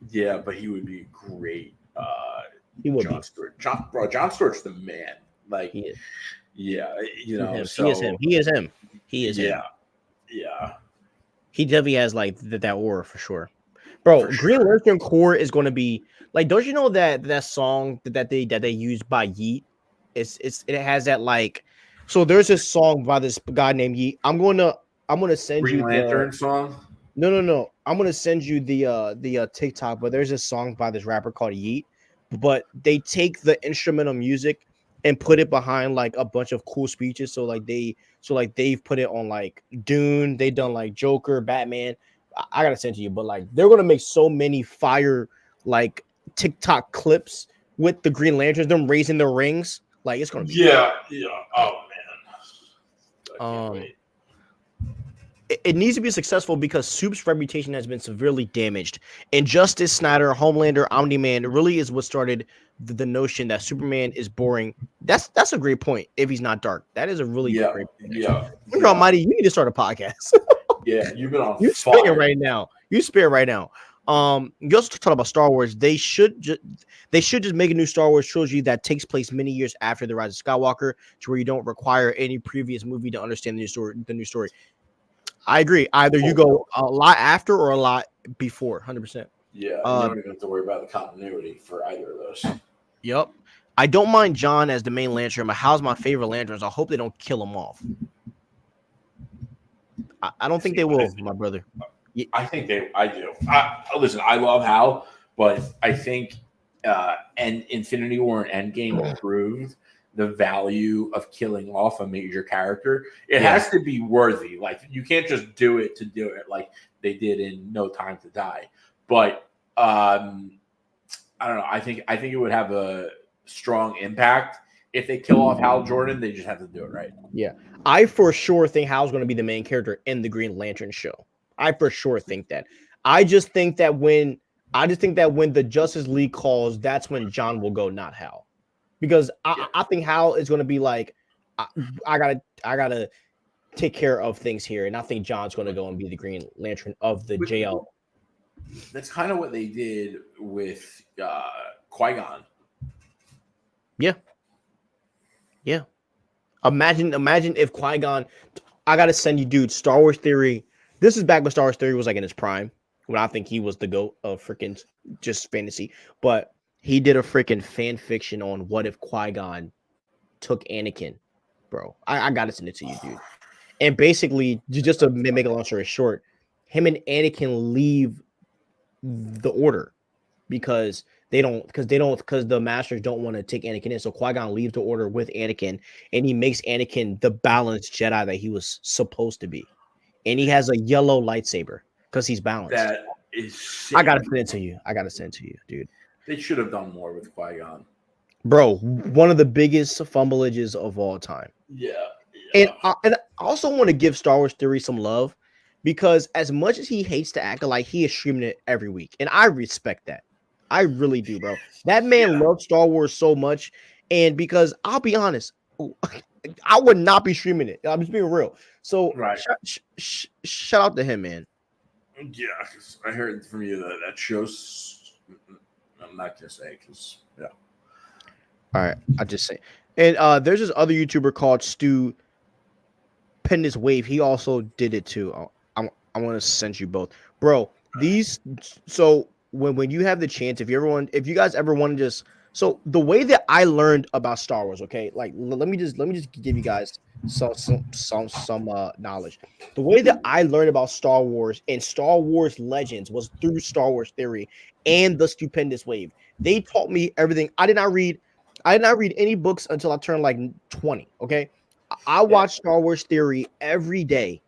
Speaker 2: Yeah, but he would be great.
Speaker 1: He would
Speaker 2: John Stewart. John Stewart's the man. Like,
Speaker 1: he is.
Speaker 2: Yeah,
Speaker 1: So, he is him. He is him.
Speaker 2: Yeah.
Speaker 1: He definitely has like that aura for sure. Bro, Green Lantern Corps is going to be like. Don't you know that song that they used by Yeet? It has that like. So there's this song by this guy named Yeet. I'm gonna send
Speaker 2: Green
Speaker 1: you
Speaker 2: Lantern song.
Speaker 1: No. I'm gonna send you the TikTok. But there's a song by this rapper called Yeet. But they take the instrumental music and put it behind like a bunch of cool speeches. So they've put it on like Dune. They done like Joker, Batman. I gotta send to you, but like they're gonna make so many fire like TikTok clips with the Green Lanterns, them raising their rings. Like it's gonna be
Speaker 2: yeah. Oh man, I can't wait.
Speaker 1: It needs to be successful because Soup's reputation has been severely damaged. Injustice, Snyder, Homelander, Omni-Man really is what started the notion that Superman is boring. That's a great point. If he's not dark, that is a really great point.
Speaker 2: Yeah.
Speaker 1: Almighty, you need to start a podcast.
Speaker 2: Yeah, you've been on.
Speaker 1: You spitting right now. You also talk about Star Wars. They should just make a new Star Wars trilogy that takes place many years after the Rise of Skywalker, to where you don't require any previous movie to understand the new story. I agree. Either you go a lot after or a lot before. 100%.
Speaker 2: Yeah, you don't even have to worry about the continuity for either of those.
Speaker 1: Yep. I don't mind John as the main Lantern, but how's my favorite Lanterns? I hope they don't kill him off. I don't think they will, my brother.
Speaker 2: I think I do. Listen, I love Hal, but I think and Infinity War and Endgame proved the value of killing off a major character. It has to be worthy. Like, you can't just do it to do it like they did in No Time to Die. But I don't know. I think it would have a strong impact. If they kill off Hal Jordan, they just have to do it right.
Speaker 1: Yeah. I for sure think Hal's going to be the main character in the Green Lantern show. I for sure think that. I just think that when I just think that when the Justice League calls, that's when John will go, not Hal, because I think Hal is going to be like, I gotta take care of things here, and I think John's going to go and be the Green Lantern of the JL.
Speaker 2: That's kind of what they did with Qui-Gon.
Speaker 1: Yeah. Imagine if Qui-Gon. I gotta send you, dude. Star Wars Theory. This is back when Star Wars Theory was like in his prime, when I think he was the GOAT of freaking just fantasy. But he did a freaking fan fiction on what if Qui-Gon took Anakin, bro. I gotta send it to you, dude. And basically, just to make a long story short, him and Anakin leave the Order because the Masters don't want to take Anakin in. So Qui-Gon leaves the Order with Anakin, and he makes Anakin the balanced Jedi that he was supposed to be. And he has a yellow lightsaber because he's balanced.
Speaker 2: That is sick.
Speaker 1: I gotta send it to you, dude.
Speaker 2: They should have done more with Qui-Gon.
Speaker 1: Bro, one of the biggest fumbleages of all time.
Speaker 2: Yeah.
Speaker 1: And I also want to give Star Wars Theory some love, because as much as he hates to act like, he is streaming it every week, and I respect that. I really do, bro. That man loves Star Wars so much, and because I'll be honest, I would not be streaming it. I'm just being real. So
Speaker 2: right.
Speaker 1: Shout out to him, man.
Speaker 2: Yeah, because I heard from you that shows. I'm not gonna say because
Speaker 1: All right, I just say. And there's this other YouTuber called Stu Pendus Wave. He also did it too. I want to send you both, bro. These so when you have the chance, if you guys ever want to just, so the way that I learned about Star Wars, okay, like let me just give you guys some knowledge. The way that I learned about Star Wars and Star Wars Legends was through Star Wars Theory and the Stupendous Wave. They taught me everything. I did not read any books until I turned like 20. Okay, I watched Star Wars Theory every day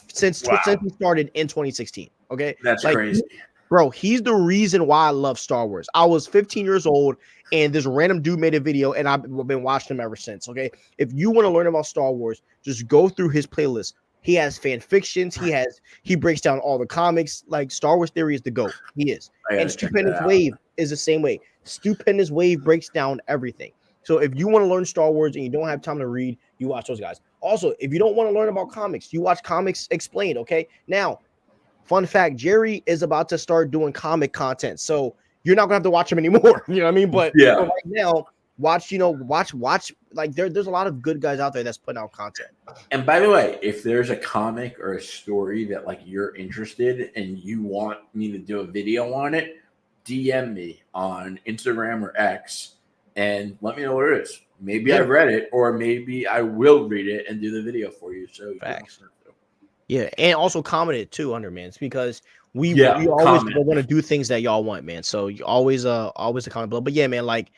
Speaker 1: since we started in 2016. Okay,
Speaker 2: that's crazy.
Speaker 1: Bro, he's the reason why I love Star Wars. I was 15 years old, and this random dude made a video, and I've been watching him ever since. Okay, if you want to learn about Star Wars, just go through his playlist. He has fan fictions. He breaks down all the comics. Like, Star Wars Theory is the GOAT. He is. And Stupendous Wave is the same way. Stupendous Wave breaks down everything. So if you want to learn Star Wars and you don't have time to read, you watch those guys. Also, if you don't want to learn about comics, you watch Comics Explained. Okay, now. Fun fact, Jerry is about to start doing comic content, so you're not gonna have to watch him anymore. You know what I mean? But right now, watch. Like, there's a lot of good guys out there that's putting out content.
Speaker 2: And by the way, if there's a comic or a story that like you're interested and you want me to do a video on it, DM me on Instagram or X and let me know what it is. Maybe I've read it, or maybe I will read it and do the video for you. So
Speaker 1: facts. Yeah, and also comment it too under, man. It's because we always want to do things that y'all want, man. So you always a comment below. But yeah, man, like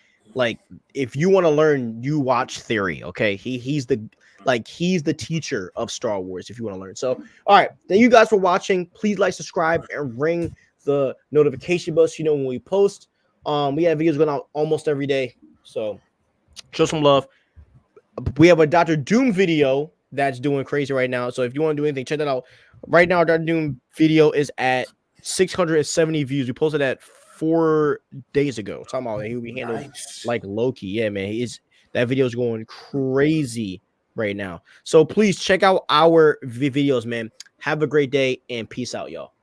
Speaker 1: if you want to learn, you watch Theory. Okay, he's the teacher of Star Wars. If you want to learn, so all right, thank you guys for watching. Please like, subscribe, and ring the notification bell so you know when we post. We have videos going out almost every day, so show some love. We have a Dr. Doom video that's doing crazy right now. So if you want to do anything, check that out. Right now, our Dr. Doom video is at 670 views. We posted that 4 days ago. Talking about he'll be handled like Loki. Yeah, man. That video is going crazy right now. So please check out our videos, man. Have a great day and peace out, y'all.